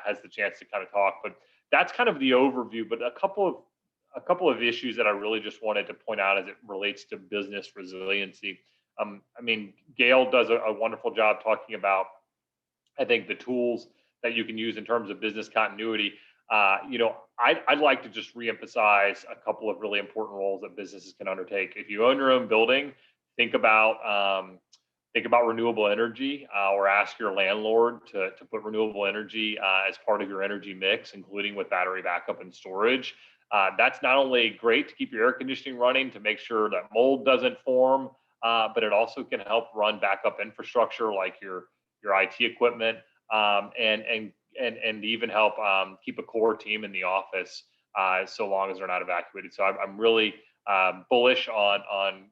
has the chance to kind of talk, but that's kind of the overview. But a couple of issues that I really just wanted to point out as it relates to business resiliency. Gail does a wonderful job talking about, I think, the tools that you can use in terms of business continuity. I'd like to just reemphasize a couple of really important roles that businesses can undertake. If you own your own building, think about renewable energy, or ask your landlord to put renewable energy as part of your energy mix, including with battery backup and storage. That's not only great to keep your air conditioning running to make sure that mold doesn't form, but it also can help run backup infrastructure like your IT equipment, and even help keep a core team in the office so long as they're not evacuated. So I'm really bullish on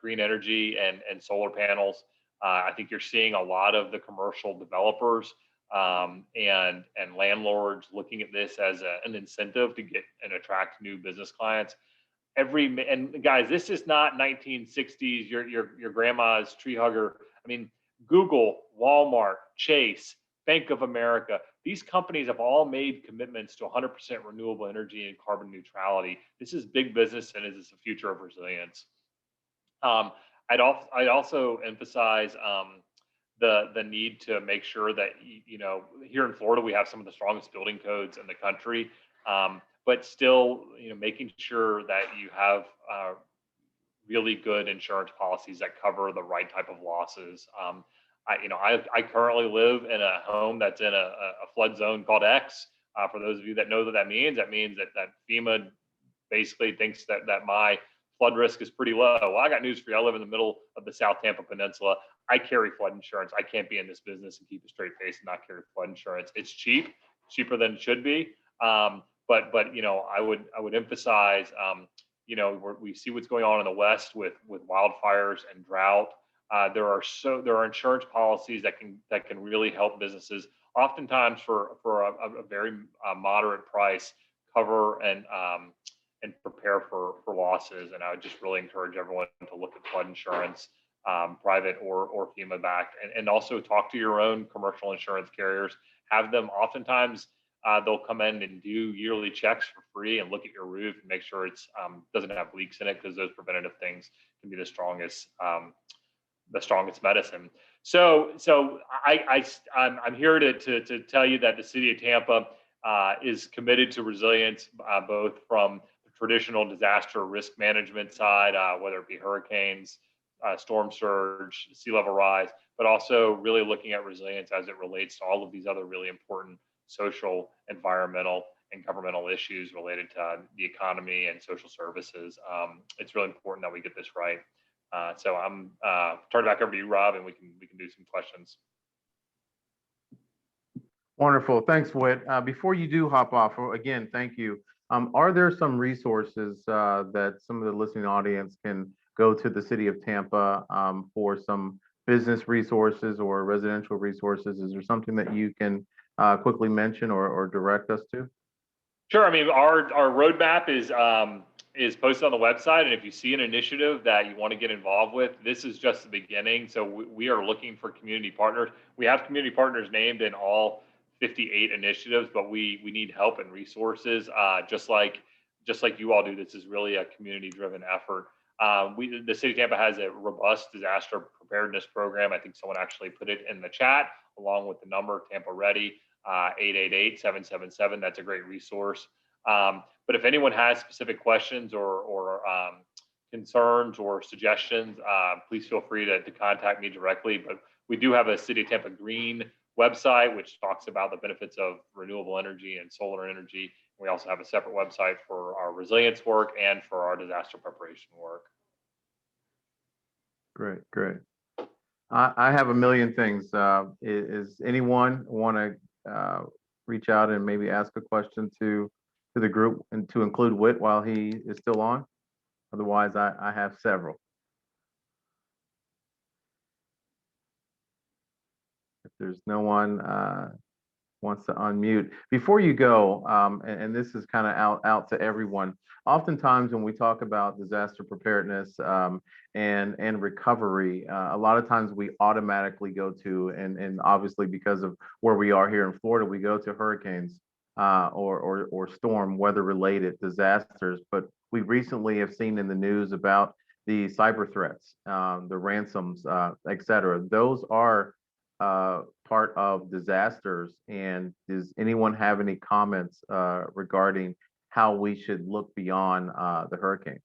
green energy and solar panels. I think you're seeing a lot of the commercial developers and landlords looking at this as an incentive to get and attract new business clients. And guys, this is not 1960s, your grandma's tree hugger. Google, Walmart, Chase, Bank of America, these companies have all made commitments to 100% renewable energy and carbon neutrality. This is big business, and it is the future of resilience. I'd also emphasize the need to make sure that, here in Florida, we have some of the strongest building codes in the country, but still, making sure that you have really good insurance policies that cover the right type of losses. I currently live in a home that's in a flood zone called X. For those of you that know what that means that FEMA basically thinks that my flood risk is pretty low. Well, I got news for you. I live in the middle of the South Tampa Peninsula. I carry flood insurance. I can't be in this business and keep a straight face and not carry flood insurance. It's cheap, cheaper than it should be. But I would emphasize, we see what's going on in the West with wildfires and drought. There are insurance policies that can really help businesses, oftentimes for a very moderate price, cover and prepare for losses. And I would just really encourage everyone to look at flood insurance, private or FEMA backed, and also talk to your own commercial insurance carriers. Have them, oftentimes they'll come in and do yearly checks for free and look at your roof and make sure it's doesn't have leaks in it, because those preventative things can be the strongest medicine. So I'm here to tell you that the city of Tampa is committed to resilience, both from the traditional disaster risk management side, whether it be hurricanes, storm surge, sea level rise, but also really looking at resilience as it relates to all of these other really important social, environmental, and governmental issues related to the economy and social services. It's really important that we get this right. So I'm turn it back over to you, Rob, and we can do some questions. Wonderful. Thanks, Whit. Before you do hop off, again, thank you. Are there some resources that some of the listening audience can go to the city of Tampa for some business resources or residential resources? Is there something that you can quickly mention or direct us to? Sure. I mean, our roadmap is posted on the website, and if you see an initiative that you want to get involved with, this is just the beginning. So we are looking for community partners. We have community partners named in all 58 initiatives, but we need help and resources, just like you all do. This is really a community-driven effort. The city of Tampa has a robust disaster preparedness program. I think someone actually put it in the chat, along with the number Tampa Ready, 888-777. That's a great resource. But if anyone has specific questions or concerns or suggestions, please feel free to contact me directly. But we do have a City of Tampa Green website, which talks about the benefits of renewable energy and solar energy. We also have a separate website for our resilience work and for our disaster preparation work. Great, great. I have a million things. Is anyone want to reach out and maybe ask a question to the group and to include Whit while he is still on? Otherwise, I have several. If there's no one wants to unmute. Before you go, and this is kind of out to everyone, oftentimes when we talk about disaster preparedness and recovery, a lot of times we automatically go to, and obviously because of where we are here in Florida, we go to hurricanes or storm weather related disasters. But we recently have seen in the news about the cyber threats, the ransoms, et cetera. Those are part of disasters. And does anyone have any comments regarding how we should look beyond the hurricane?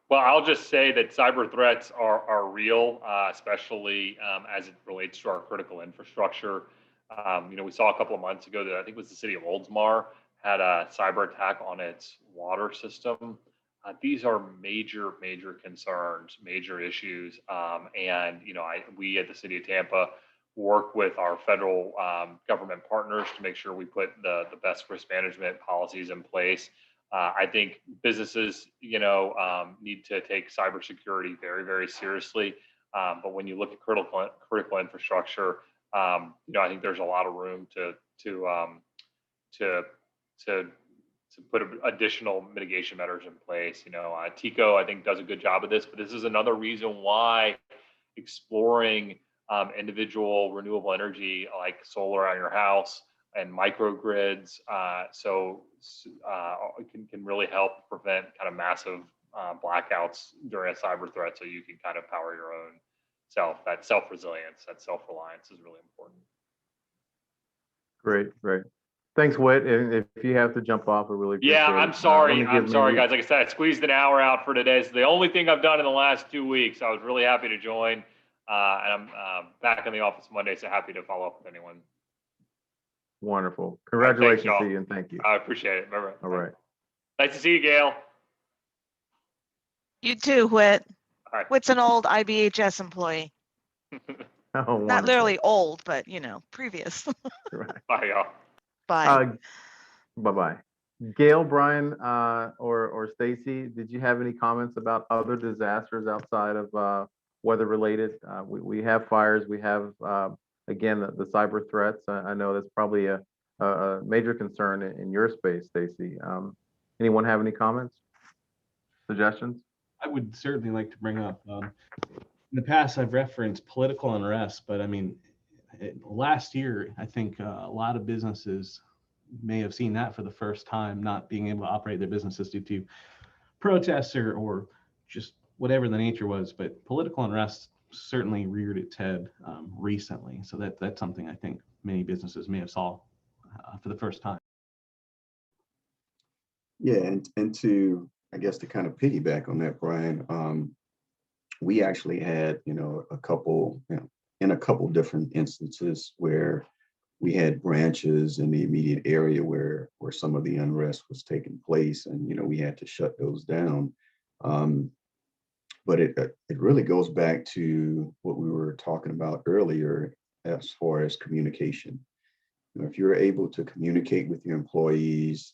Well, I'll just say that cyber threats are real, especially as it relates to our critical infrastructure. We saw a couple of months ago that I think it was the city of Oldsmar had a cyber attack on its water system. These are major concerns, major issues. And we at the city of Tampa work with our federal government partners to make sure we put the best risk management policies in place. I think businesses, need to take cybersecurity very seriously. But when you look at critical infrastructure, I think there's a lot of room to put additional mitigation measures in place. TECO, I think, does a good job of this, but this is another reason why exploring individual renewable energy like solar on your house and microgrids can really help prevent kind of massive blackouts during a cyber threat, so you can kind of power your own self. That self-resilience, that self-reliance is really important. Great. Thanks, Whit. And if you have to jump off, I really appreciate it. I'm sorry, guys. Like I said, I squeezed an hour out for today. It's the only thing I've done in the last 2 weeks. I was really happy to join. And I'm back in the office Monday, so happy to follow up with anyone. Wonderful. All right, thanks, Congratulations y'all. to you and thank you. I appreciate it. Bye-bye. All right. Nice to see you, Gail. You too, Whit. All right. Whit's an old IBHS employee. Oh, Not wonderful. literally old, but previous. Right. Bye, y'all. Bye. Bye-bye. Gail, Brian, or Stacy, did you have any comments about other disasters outside of weather related? We have fires, we have again the cyber threats. I know that's probably a major concern in your space, Stacy. Anyone have any comments, suggestions? I would certainly like to bring up, in the past I've referenced political unrest, but I mean, last year, I think a lot of businesses may have seen that for the first time, not being able to operate their businesses due to protests or just whatever the nature was. But political unrest certainly reared its head recently. So that's something I think many businesses may have saw for the first time. Yeah, and to, I guess, to kind of piggyback on that, Brian, we actually had, a couple, in a couple different instances where we had branches in the immediate area where some of the unrest was taking place, and we had to shut those down. But it really goes back to what we were talking about earlier as far as communication. If you're able to communicate with your employees,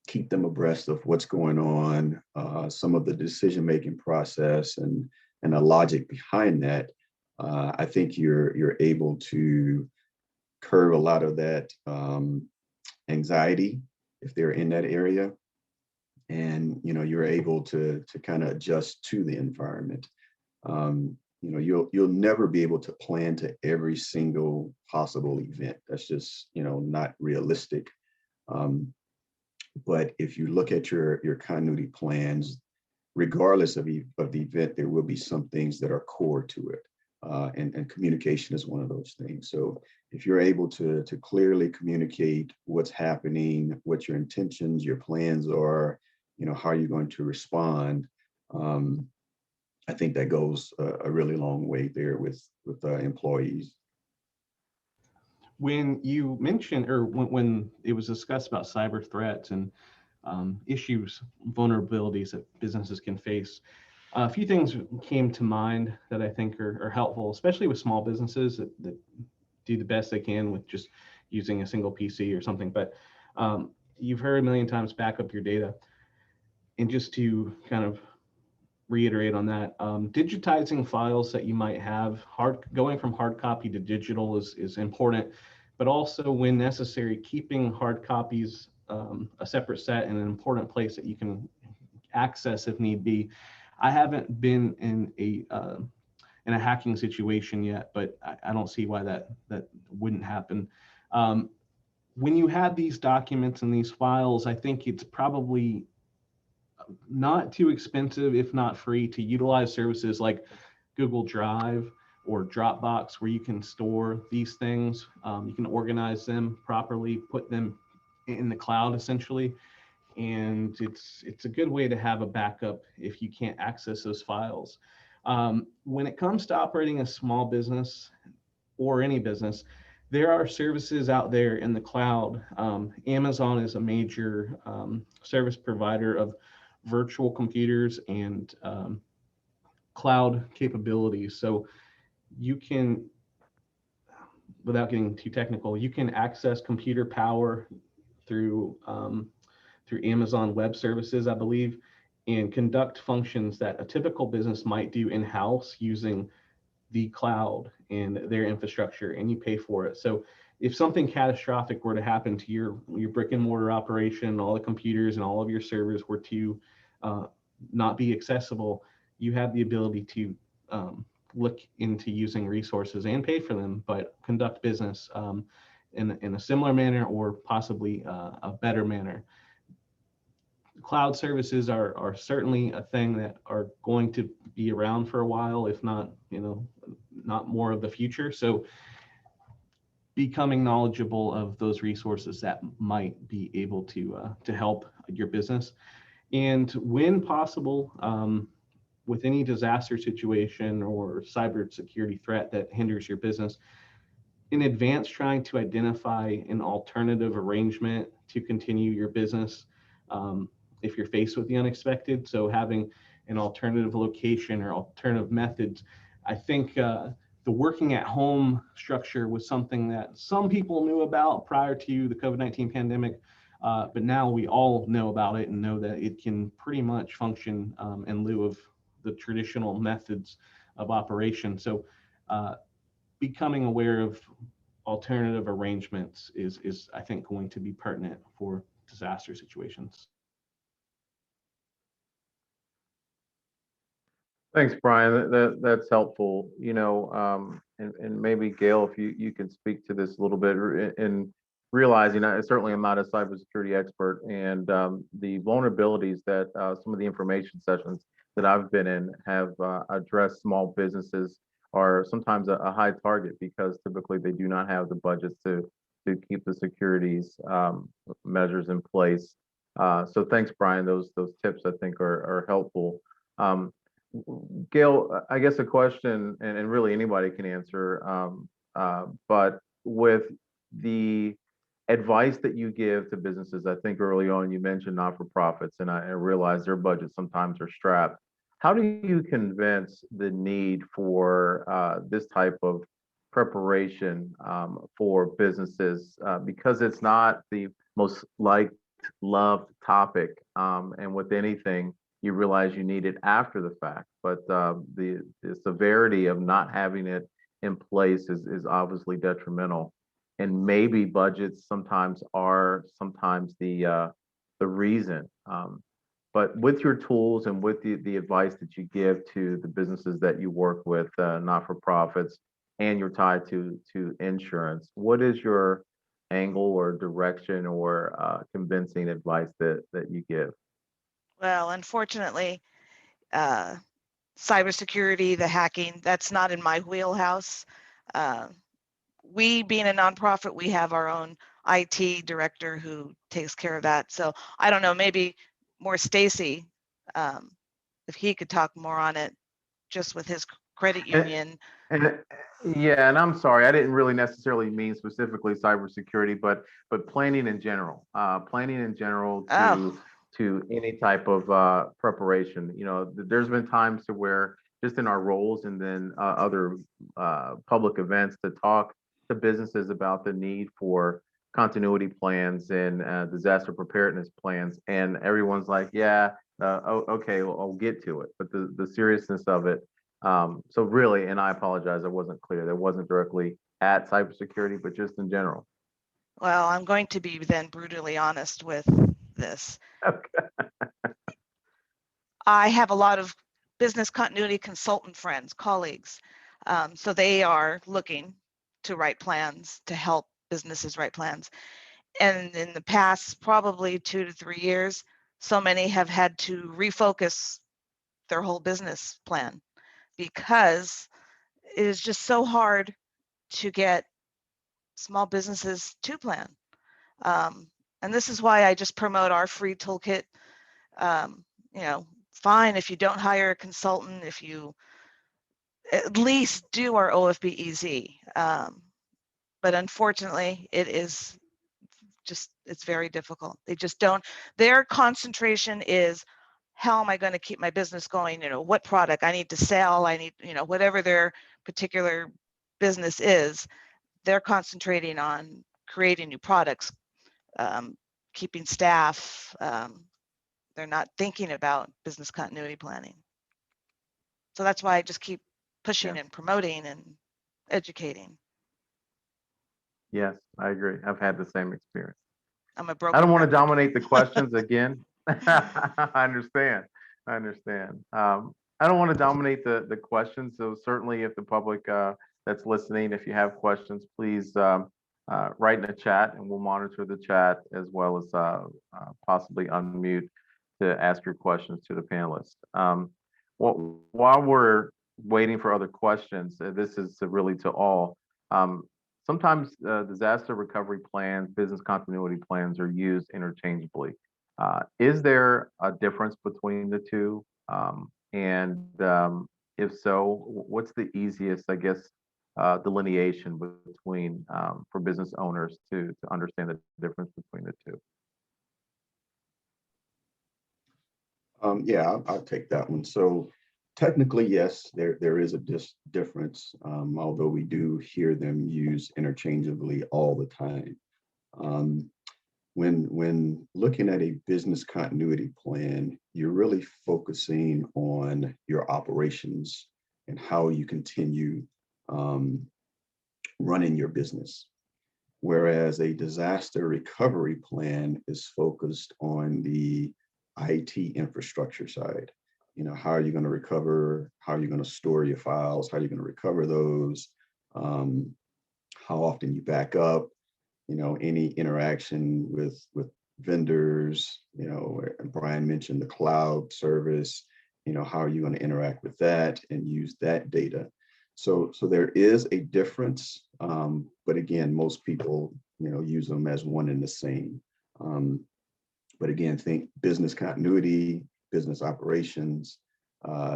keep them abreast of what's going on, some of the decision-making process and the logic behind that, I think you're able to curb a lot of that anxiety if they're in that area, and you're able to kind of adjust to the environment. You'll never be able to plan to every single possible event. That's just not realistic. But if you look at your continuity plans, regardless of the event, there will be some things that are core to it. And communication is one of those things. So if you're able to clearly communicate what's happening, what your intentions, your plans are, how you're going to respond, I think that goes a really long way there with employees. When you mentioned, or when it was discussed about cyber threats and issues, vulnerabilities that businesses can face, a few things came to mind that I think are helpful, especially with small businesses that do the best they can with just using a single PC or something. But you've heard a million times, back up your data. And just to kind of reiterate on that, digitizing files that you might have, going from hard copy to digital is important, but also when necessary, keeping hard copies a separate set in an important place that you can access if need be. I haven't been in a hacking situation yet, but I don't see why that wouldn't happen. When you have these documents and these files, I think it's probably not too expensive, if not free, to utilize services like Google Drive or Dropbox, where you can store these things. You can organize them properly, put them in the cloud essentially. And it's a good way to have a backup if you can't access those files. When it comes to operating a small business or any business, there are services out there in the cloud. Amazon is a major service provider of virtual computers and cloud capabilities. So you can, without getting too technical, you can access computer power through Amazon Web Services, I believe, and conduct functions that a typical business might do in-house using the cloud and their infrastructure, and you pay for it. So if something catastrophic were to happen to your brick and mortar operation, all the computers and all of your servers were to not be accessible, you have the ability to look into using resources and pay for them, but conduct business in a similar manner or possibly a better manner. Cloud services are certainly a thing that are going to be around for a while, if not, not more of the future. So becoming knowledgeable of those resources that might be able to help your business. And when possible, with any disaster situation or cybersecurity threat that hinders your business, in advance trying to identify an alternative arrangement to continue your business if you're faced with the unexpected. So having an alternative location or alternative methods. I think the working at home structure was something that some people knew about prior to the COVID-19 pandemic, but now we all know about it and know that it can pretty much function in lieu of the traditional methods of operation. So becoming aware of alternative arrangements is I think going to be pertinent for disaster situations. Thanks, Brian. That's helpful. And maybe Gail, if you can speak to this a little bit in realizing, I certainly am not a cybersecurity expert, and the vulnerabilities that some of the information sessions that I've been in have addressed small businesses are sometimes a high target because typically they do not have the budgets to keep the securities measures in place. So thanks, Brian. Those tips I think are helpful. Gail, I guess a question, and really anybody can answer, but with the advice that you give to businesses, I think early on you mentioned not-for-profits, and I realize their budgets sometimes are strapped. How do you convince the need for this type of preparation for businesses? Because it's not the most liked, loved topic, and with anything, you realize you need it after the fact, but the severity of not having it in place is obviously detrimental. And maybe budgets sometimes are the reason. But with your tools and with the advice that you give to the businesses that you work with, not-for-profits, and you're tied to insurance, what is your angle or direction or convincing advice that you give? Well, unfortunately, cybersecurity, the hacking, that's not in my wheelhouse. We, being a nonprofit, we have our own IT director who takes care of that. So I don't know, maybe more Stacy, if he could talk more on it, just with his credit union. And yeah, and I'm sorry, I didn't really necessarily mean specifically cybersecurity, but planning in general, to any type of preparation. There's been times to where just in our roles and then other public events to talk to businesses about the need for continuity plans and disaster preparedness plans, and everyone's like, yeah, okay, well, I'll get to it. But the seriousness of it. So really, and I apologize, I wasn't clear. That wasn't directly at cybersecurity, but just in general. Well, I'm going to be then brutally honest with this. Okay. I have a lot of business continuity consultant friends, colleagues. So they are looking to write plans, to help businesses write plans. And in the past, probably 2 to 3 years, so many have had to refocus their whole business plan because it is just so hard to get small businesses to plan. And this is why I just promote our free toolkit. Fine if you don't hire a consultant, if you at least do our OFBEZ. But unfortunately, it's very difficult. They just don't, their concentration is, how am I going to keep my business going? What product I need to sell, I need, whatever their particular business is, they're concentrating on creating new products, keeping staff. They're not thinking about business continuity planning. So that's why I just keep pushing and promoting and educating. Yes, I agree. I've had the same experience. I'm a broken I don't want to record. dominate the questions again. I understand. I don't want to dominate the questions. So certainly if the public that's listening, if you have questions, please write in the chat and we'll monitor the chat as well as possibly unmute to ask your questions to the panelists. While we're waiting for other questions, this is really to all. Sometimes disaster recovery plans, business continuity plans are used interchangeably. Is there a difference between the two? And if so, what's the easiest, I guess, delineation between for business owners to understand the difference between the two. Yeah, I'll take that one. So technically, yes, there is a difference, although we do hear them used interchangeably all the time. When looking at a business continuity plan, you're really focusing on your operations and how you continue running your business. Whereas a disaster recovery plan is focused on the IT infrastructure side. You know, how are you going to recover? How are you going to store your files? How are you going to recover those? How often you back up? You know, any interaction with vendors. You know, Brian mentioned the cloud service. You know, how are you going to interact with that and use that data? So there is a difference, but again, most people, you know, use them as one and the same. But again, think business continuity, business operations,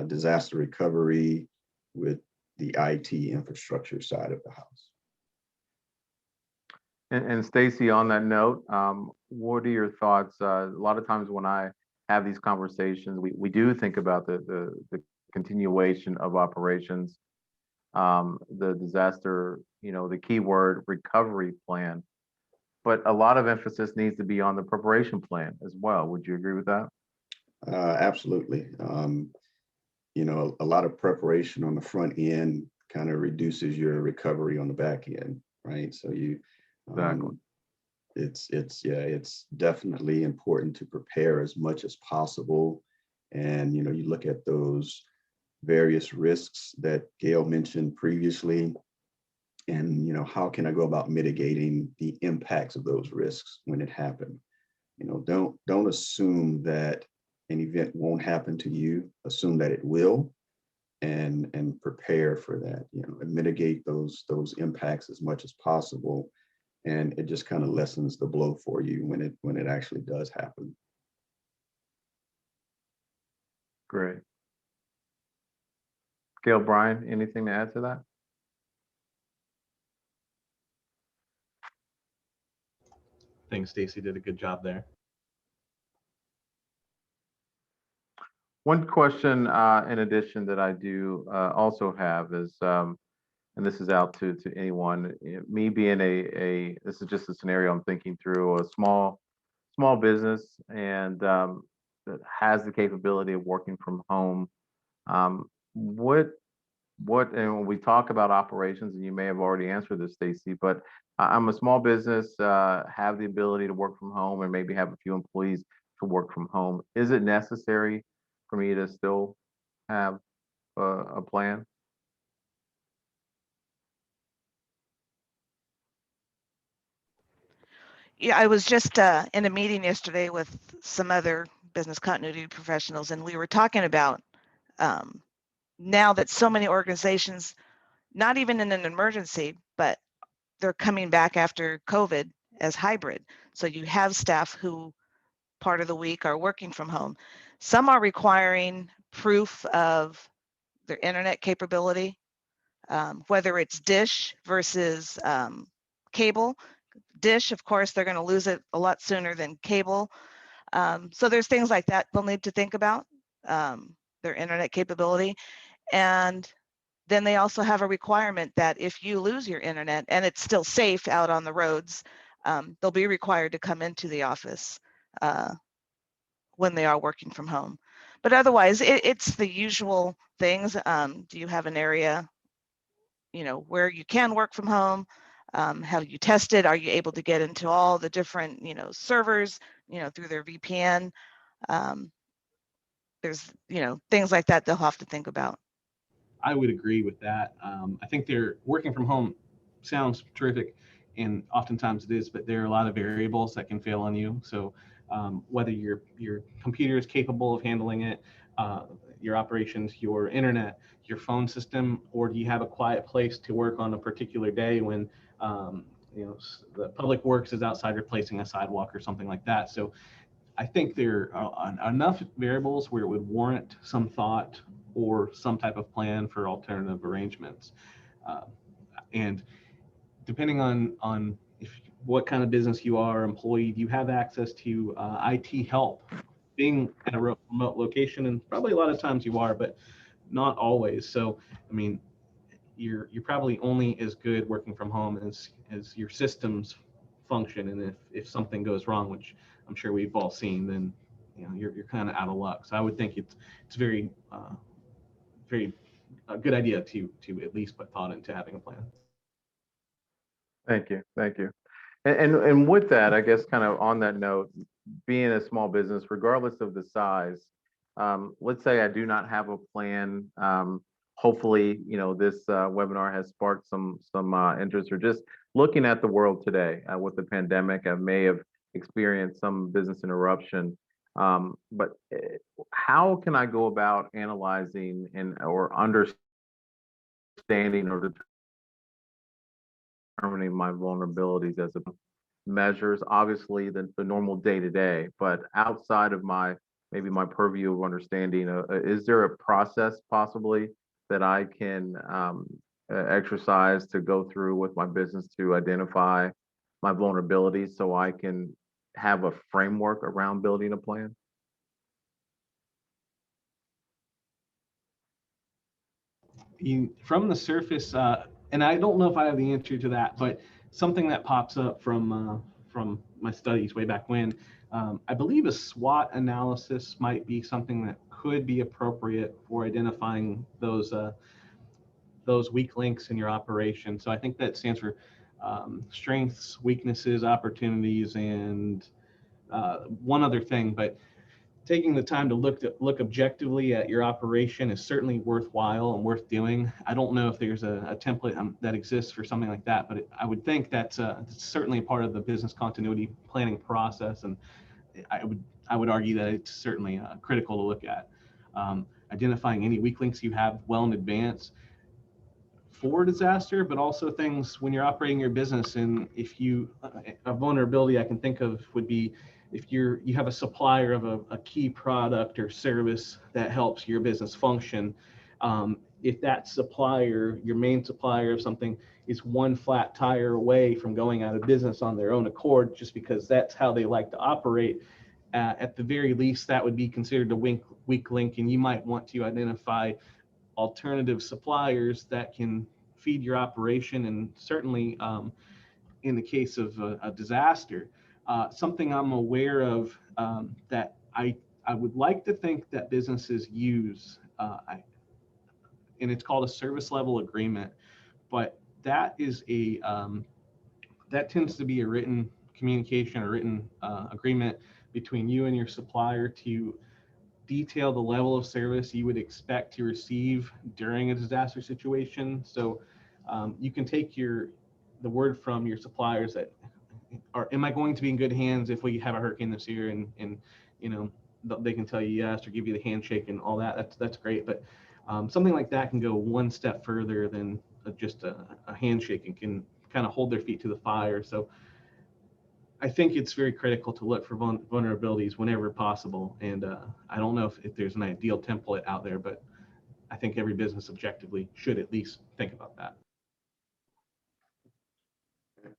disaster recovery with the IT infrastructure side of the house. And Stacy, on that note, what are your thoughts? A lot of times when I have these conversations, we do think about the continuation of operations, the disaster, you know, the keyword recovery plan, but a lot of emphasis needs to be on the preparation plan as well. Would you agree with that? Absolutely. You know, a lot of preparation on the front end kind of reduces your recovery on the back end, right? So you, Exactly. it's definitely important to prepare as much as possible. And, you know, you look at those various risks that Gail mentioned previously, and, you know, how can I go about mitigating the impacts of those risks when it happened? You know, don't assume that an event won't happen to you. Assume that it will, and prepare for that. You know, and mitigate those impacts as much as possible, and it just kind of lessens the blow for you when it actually does happen. Great. Gail, Brian, anything to add to that? I think Stacy did a good job there. One question in addition that I do also have is, and this is out to anyone, me being this is just a scenario I'm thinking through, a small business and that has the capability of working from home. What and when we talk about operations, and you may have already answered this, Stacy, but I'm a small business, have the ability to work from home and maybe have a few employees to work from home. Is it necessary for me to still have a plan? Yeah, I was just in a meeting yesterday with some other business continuity professionals, and we were talking about now that so many organizations, not even in an emergency, but they're coming back after COVID as hybrid. So you have staff who part of the week are working from home. Some are requiring proof of their internet capability, whether it's dish versus cable. Dish, of course, they're going to lose it a lot sooner than cable. So there's things like that they'll need to think about, their internet capability. And then they also have a requirement that if you lose your internet and it's still safe out on the roads, they'll be required to come into the office when they are working from home. But otherwise, it's the usual things. Do you have an area, you know, where you can work from home? Have you tested? Are you able to get into all the different, you know, servers, you know, through their VPN? There's, you know, things like that they'll have to think about. I would agree with that. I think they're working from home sounds terrific, and oftentimes it is, but there are a lot of variables that can fail on you. So whether your computer is capable of handling it, your operations, your internet, your phone system, or do you have a quiet place to work on a particular day when you know, the public works is outside replacing a sidewalk or something like that. So I think there are enough variables where it would warrant some thought or some type of plan for alternative arrangements. And depending on what kind of business you are, employee, you have access to IT help being at a remote location, and probably a lot of times you are, but not always. So, I mean, you're probably only as good working from home as your systems function. And if something goes wrong, which I'm sure we've all seen, then you're kind of out of luck. So I would think it's very very a good idea to at least put thought into having a plan. Thank you. Thank you. And with that, I guess kind of on that note, being a small business, regardless of the size, let's say I do not have a plan. Hopefully, this webinar has sparked some interest, or just looking at the world today with the pandemic. I may have experienced some business interruption, but how can I go about analyzing or understanding or determining my vulnerabilities as a measures, obviously the normal day to day, but outside of maybe my purview of understanding, is there a process possibly that I can exercise to go through with my business to identify my vulnerabilities so I can have a framework around building a plan? From the surface, and I don't know if I have the answer to that, but something that pops up from my studies way back when, I believe a SWOT analysis might be something that could be appropriate for identifying those weak links in your operation. So I think that stands for strengths, weaknesses, opportunities, and one other thing. But taking the time to look objectively at your operation is certainly worthwhile and worth doing. I don't know if there's a template that exists for something like that, but I would think that's certainly a part of the business continuity planning process, and I would argue that it's certainly critical to look at. Identifying any weak links you have well in advance for disaster, but also things when you're operating your business. And if a vulnerability I can think of would be if you have a supplier of a key product or service that helps your business function. If that supplier, your main supplier of something, is one flat tire away from going out of business on their own accord, just because that's how they like to operate, at the very least, that would be considered a weak link, and you might want to identify alternative suppliers that can feed your operation. And certainly in the case of a disaster, something I'm aware of that I would like to think that businesses use, and it's called a service level agreement, but that is that tends to be a written communication or written agreement between you and your supplier to detail the level of service you would expect to receive during a disaster situation. So you can take the word from your suppliers that, am I going to be in good hands if we have a hurricane this year? And they can tell you yes, or give you the handshake and all that. That's great. But something like that can go one step further than just a handshake, and can kind of hold their feet to the fire. So I think it's very critical to look for vulnerabilities whenever possible. And I don't know if there's an ideal template out there, but I think every business objectively should at least think about that.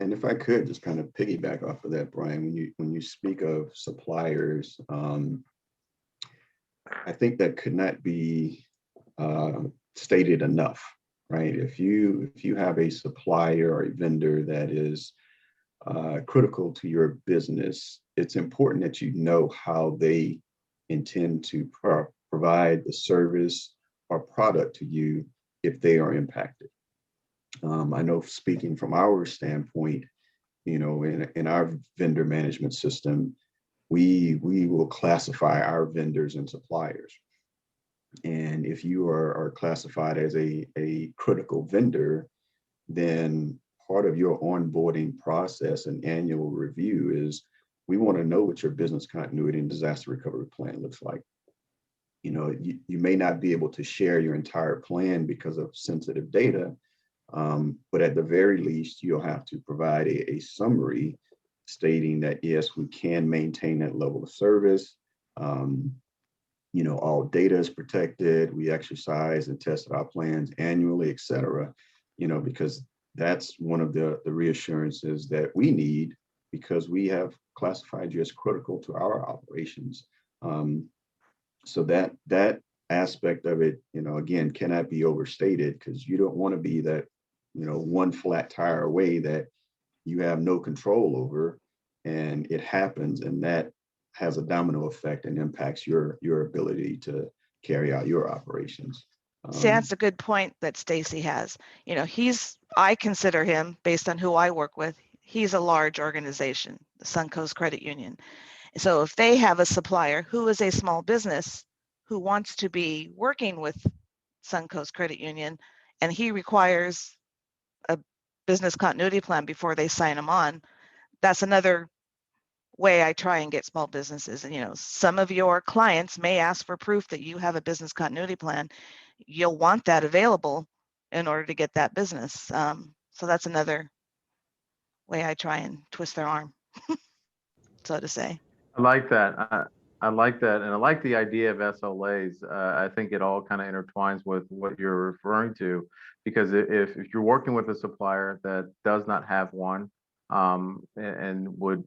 And if I could just kind of piggyback off of that, Brian, when you speak of suppliers, I think that could not be stated enough, right? If you have a supplier or a vendor that is critical to your business, it's important that you know how they intend to provide the service or product to you if they are impacted. I know, speaking from our standpoint, in our vendor management system, we will classify our vendors and suppliers. And if you are classified as a critical vendor, then part of your onboarding process and annual review is, we want to know what your business continuity and disaster recovery plan looks like. You may not be able to share your entire plan because of sensitive data, but at the very least, you'll have to provide a summary stating that, yes, we can maintain that level of service. All data is protected. We exercise and test our plans annually, et cetera, because that's one of the reassurances that we need, because we have classified you as critical to our operations. So that aspect of it, again, cannot be overstated, because you don't want to be that, one flat tire away that you have no control over, and it happens, and that has a domino effect and impacts your ability to carry out your operations. See, that's a good point that Stacy has. I consider him, based on who I work with, he's a large organization, the Suncoast Credit Union. So if they have a supplier who is a small business who wants to be working with Suncoast Credit Union, and he requires a business continuity plan before they sign them on, that's another way I try and get small businesses. And some of your clients may ask for proof that you have a business continuity plan. You'll want that available in order to get that business. So that's another way I try and twist their arm, so to say. I like that. I like that. And I like the idea of SLAs. I think it all kind of intertwines with what you're referring to, because if you're working with a supplier that does not have one, and would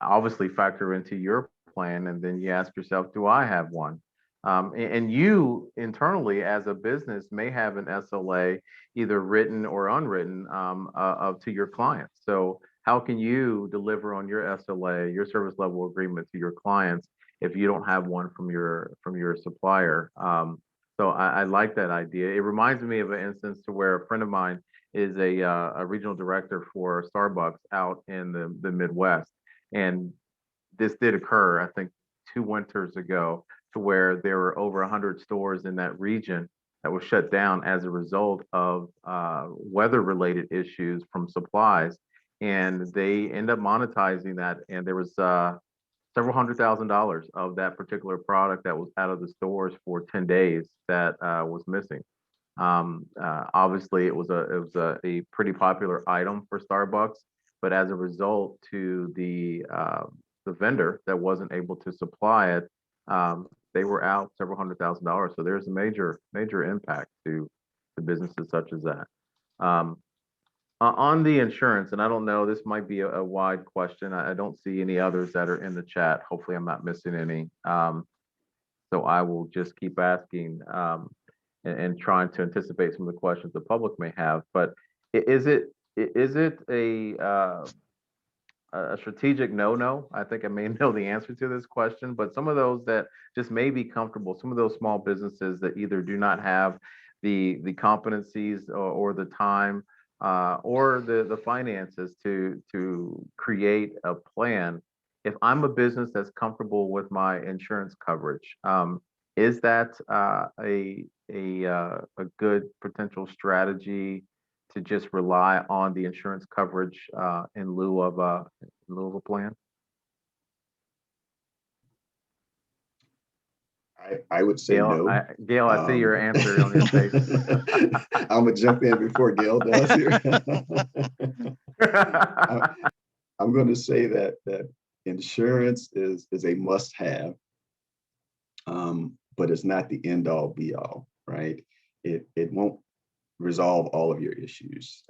obviously factor into your plan, and then you ask yourself, do I have one? And you internally as a business may have an SLA, either written or unwritten, to your clients. So how can you deliver on your SLA, your service level agreement, to your clients if you don't have one from your supplier? So I like that idea. It reminds me of an instance to where a friend of mine is a regional director for Starbucks out in the Midwest. And this did occur, I think, 2 winters ago, to where there were over 100 stores in that region that were shut down as a result of weather-related issues from supplies. And they end up monetizing that. And there was several $100,000 of that particular product that was out of the stores for 10 days that was missing. Obviously, it was a pretty popular item for Starbucks, but as a result to the vendor that wasn't able to supply it, they were out several $100,000. So there's a major impact to businesses such as that. On the insurance, and I don't know, this might be a wide question. I don't see any others that are in the chat. Hopefully, I'm not missing any. So I will just keep asking and trying to anticipate some of the questions the public may have. But is it a strategic no? I think I may know the answer to this question, but some of those that just may be comfortable, some of those small businesses that either do not have the competencies or the time or the finances to create a plan. If I'm a business that's comfortable with my insurance coverage, is that a good potential strategy to just rely on the insurance coverage in lieu of a plan? I would say Gail, no. Gail, I see your answer on your face. I'm gonna jump in before Gail does here. I'm going to say that insurance is a must-have, but it's not the end-all be-all, right? It won't resolve all of your issues.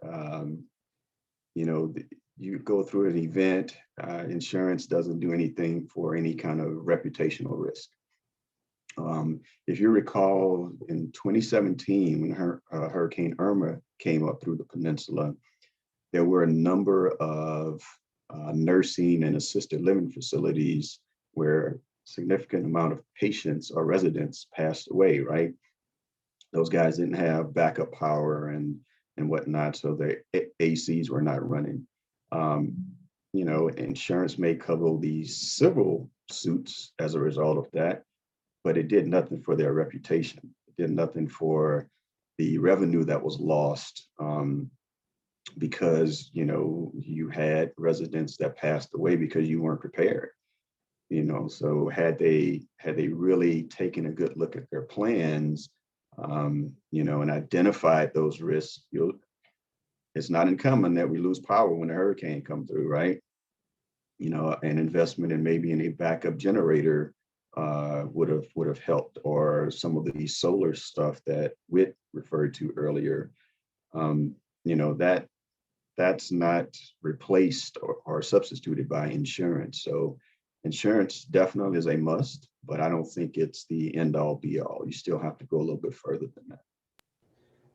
You go through an event, insurance doesn't do anything for any kind of reputational risk. If you recall, in 2017, when Hurricane Irma came up through the peninsula, there were a number of nursing and assisted living facilities where a significant amount of patients or residents passed away, right? Those guys didn't have backup power and whatnot, so the ACs were not running. Insurance may cover these civil suits as a result of that, but it did nothing for their reputation. It did nothing for the revenue that was lost because you had residents that passed away because you weren't prepared. So had they really taken a good look at their plans, and identified those risks, it's not uncommon that we lose power when a hurricane comes through, right? An investment in maybe in a backup generator would have helped, or some of the solar stuff that Whit referred to earlier. that's not replaced or substituted by insurance. So insurance definitely is a must, but I don't think it's the end all be all. You still have to go a little bit further than that.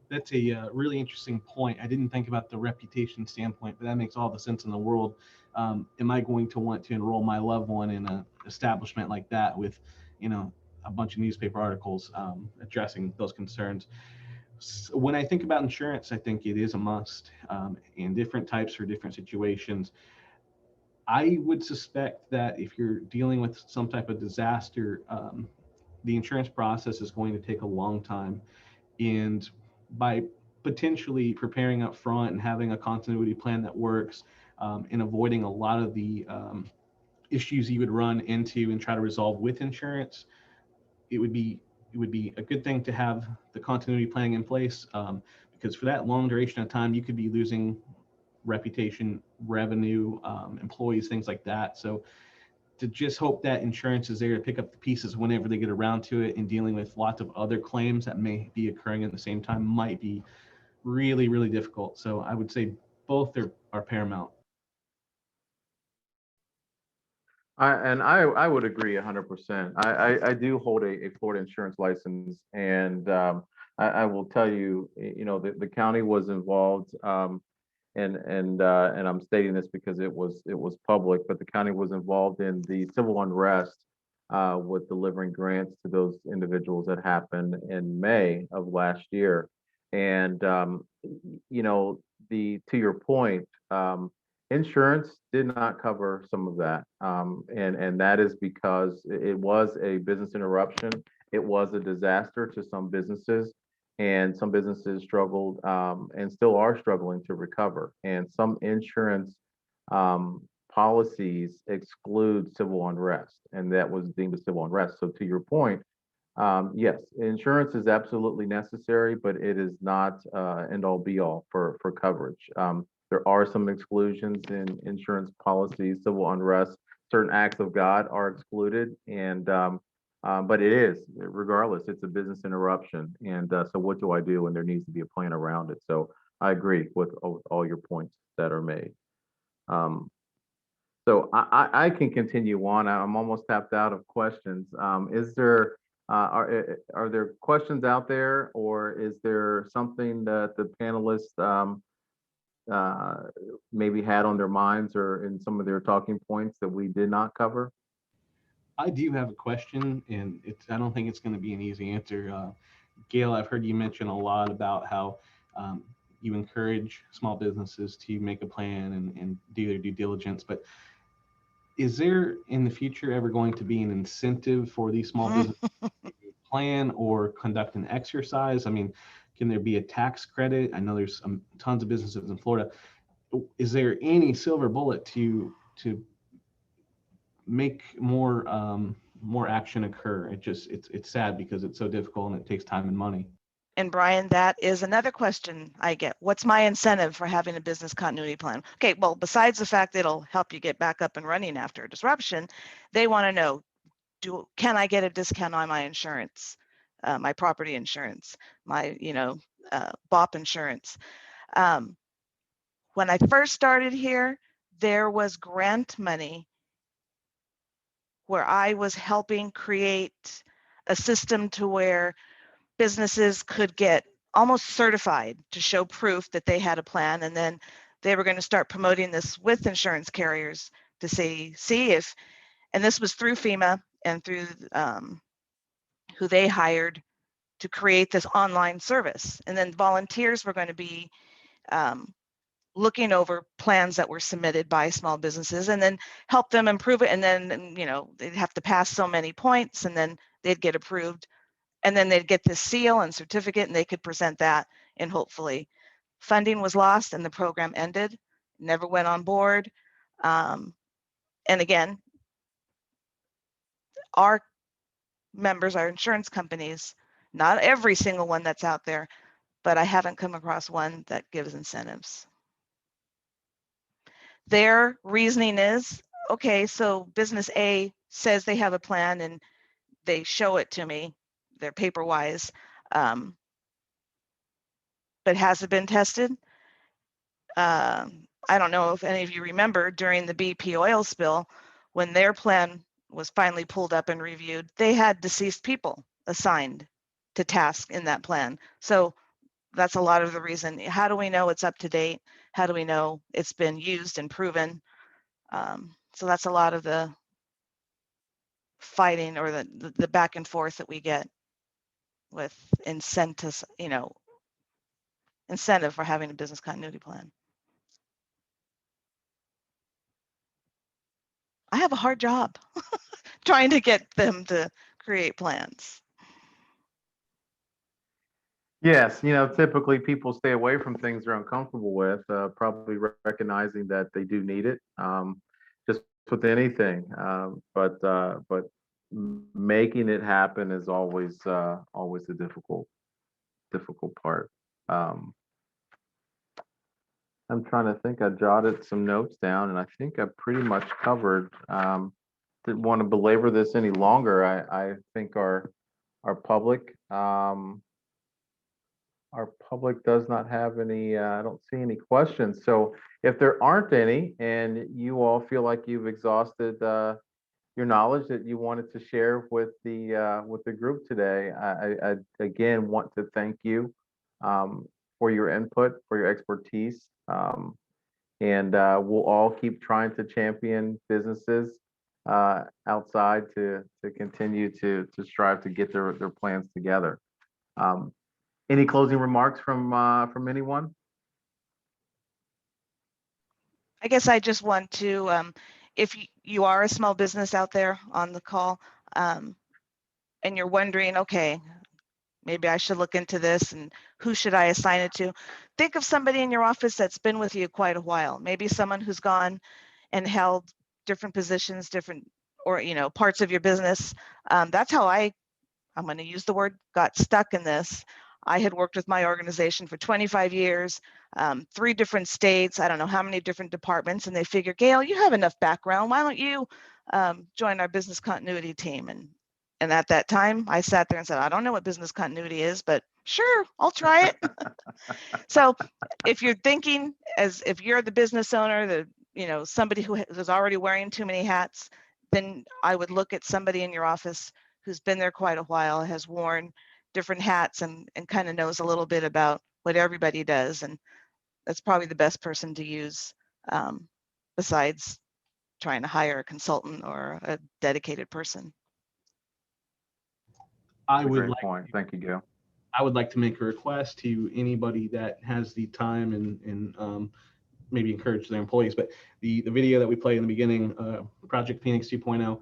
That's a really interesting point. I didn't think about the reputation standpoint, but that makes all the sense in the world. Am I going to want to enroll my loved one in an establishment like that with, a bunch of newspaper articles addressing those concerns? So when I think about insurance, I think it is a must, and different types for different situations. I would suspect that if you're dealing with some type of disaster, the insurance process is going to take a long time. And by potentially preparing up front and having a continuity plan that works, and avoiding a lot of the issues you would run into and try to resolve with insurance, it would be a good thing to have the continuity planning in place, because for that long duration of time, you could be losing reputation, revenue, employees, things like that. So to just hope that insurance is there to pick up the pieces whenever they get around to it, and dealing with lots of other claims that may be occurring at the same time might be really, really difficult. So I would say both are paramount. I would agree 100%. I do hold a Florida insurance license, and I will tell you, the county was involved, and I'm stating this because it was public, but the county was involved in the civil unrest with delivering grants to those individuals that happened in May of last year. And to your point, insurance did not cover some of that, and that is because it was a business interruption. It was a disaster to some businesses, and some businesses struggled, and still are struggling to recover. And some insurance policies exclude civil unrest, and that was deemed a civil unrest. So to your point, yes, insurance is absolutely necessary, but it is not end all be all for coverage. There are some exclusions in insurance policies. Civil unrest, certain acts of God are excluded, and but it is, regardless, it's a business interruption. And so what do I do when there needs to be a plan around it? So I agree with all your points that are made. So I can continue on. I'm almost tapped out of questions. Is there are there questions out there, or is there something that the panelists maybe had on their minds or in some of their talking points that we did not cover? I do have a question, and I don't think it's going to be an easy answer. Gail, I've heard you mention a lot about how you encourage small businesses to make a plan and do their due diligence, but is there in the future ever going to be an incentive for these small businesses to plan or conduct an exercise? I mean, can there be a tax credit? I know there's tons of businesses in Florida. Is there any silver bullet to make more action occur? It's sad because it's so difficult and it takes time and money. And Brian, that is another question I get. What's my incentive for having a business continuity plan? Okay, well, besides the fact that it'll help you get back up and running after a disruption, they want to know, can I get a discount on my insurance, my property insurance, my BOP insurance? When I first started here, there was grant money where I was helping create a system to where businesses could get almost certified to show proof that they had a plan, and then they were going to start promoting this with insurance carriers to see if, and this was through FEMA and through who they hired to create this online service. And then volunteers were going to be looking over plans that were submitted by small businesses and then help them improve it. And then, they'd have to pass so many points and then they'd get approved. And then they'd get this seal and certificate and they could present that, and hopefully funding was lost and the program ended, never went on board. And again, our members, our insurance companies, not every single one that's out there, but I haven't come across one that gives incentives. Their reasoning is, okay, so business A says they have a plan and they show it to me, they're paper wise, but has it been tested? I don't know if any of you remember during the BP oil spill, when their plan was finally pulled up and reviewed, they had deceased people assigned to task in that plan. So that's a lot of the reason. How do we know it's up to date? How do we know it's been used and proven? So that's a lot of the fighting or the back and forth that we get with incentives, incentive for having a business continuity plan. I have a hard job trying to get them to create plans. Yes, typically people stay away from things they're uncomfortable with, probably recognizing that they do need it, just with anything. But making it happen is always the difficult part. Um, I'm trying to think. I jotted some notes down, and I think I pretty much covered. Didn't want to belabor this any longer. I think our public. Our public does not have any, I don't see any questions. So if there aren't any, and you all feel like you've exhausted your knowledge that you wanted to share with the group today, I again want to thank you for your input, for your expertise, and we'll all keep trying to champion businesses outside to continue to strive to get their plans together. Any closing remarks from anyone? I guess I just want to, if you are a small business out there on the call, and you're wondering, okay, maybe I should look into this and who should I assign it to? Think of somebody in your office that's been with you quite a while. Maybe someone who's gone and held different positions, or parts of your business. That's how I'm going to use the word, got stuck in this. I had worked with my organization for 25 years, 3 different states, I don't know how many different departments, and they figured, Gail, you have enough background. Why don't you join our business continuity team? And at that time, I sat there and said, I don't know what business continuity is, but sure, I'll try it. So if you're thinking as if you're the business owner, somebody who is already wearing too many hats, then I would look at somebody in your office who's been there quite a while, has worn different hats and kind of knows a little bit about what everybody does. And that's probably the best person to use besides trying to hire a consultant or a dedicated person. I would Great point. Thank you, Gail. I would like to make a request to anybody that has the time and maybe encourage their employees. But the video that we played in the beginning, Project Phoenix 2.0,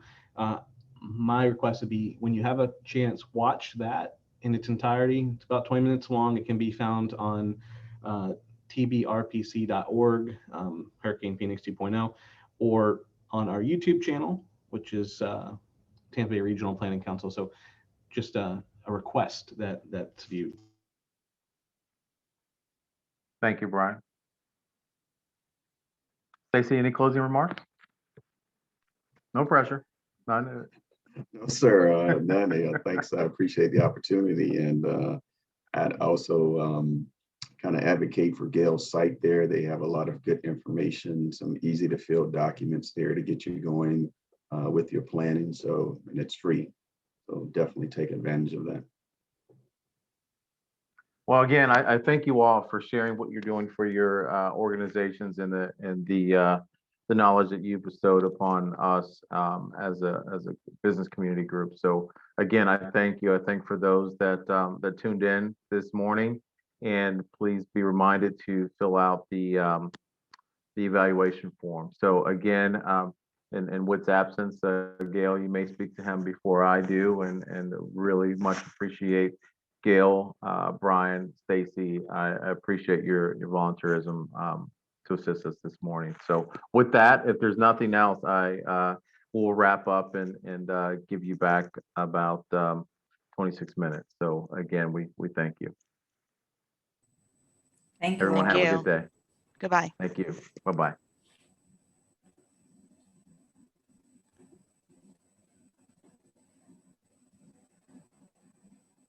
my request would be when you have a chance, watch that in its entirety. It's about 20 minutes long. It can be found on tbrpc.org, Hurricane Phoenix 2.0, or on our YouTube channel, which is Tampa Bay Regional Planning Council. So just a request that's viewed. Thank you, Brian. Stacey, any closing remarks? No pressure. None. No, sir. None. Thanks. I appreciate the opportunity, and I'd also kind of advocate for Gail's site there. They have a lot of good information, some easy to fill documents there to get you going with your planning. And it's free. So definitely take advantage of that. Well, again, I thank you all for sharing what you're doing for your organizations and the knowledge that you've bestowed upon us as a business community group. So again, I thank you. I thank for those that tuned in this morning, and please be reminded to fill out the evaluation form. So again, in Whit's absence, Gail, you may speak to him before I do, and really much appreciate Gail, Brian, Stacey. I appreciate your volunteerism to assist us this morning. So with that, if there's nothing else, I will wrap up and give you back about 26 minutes. So again, we thank you. Thank you. Everyone have a good day. Goodbye. Thank you. Bye-bye.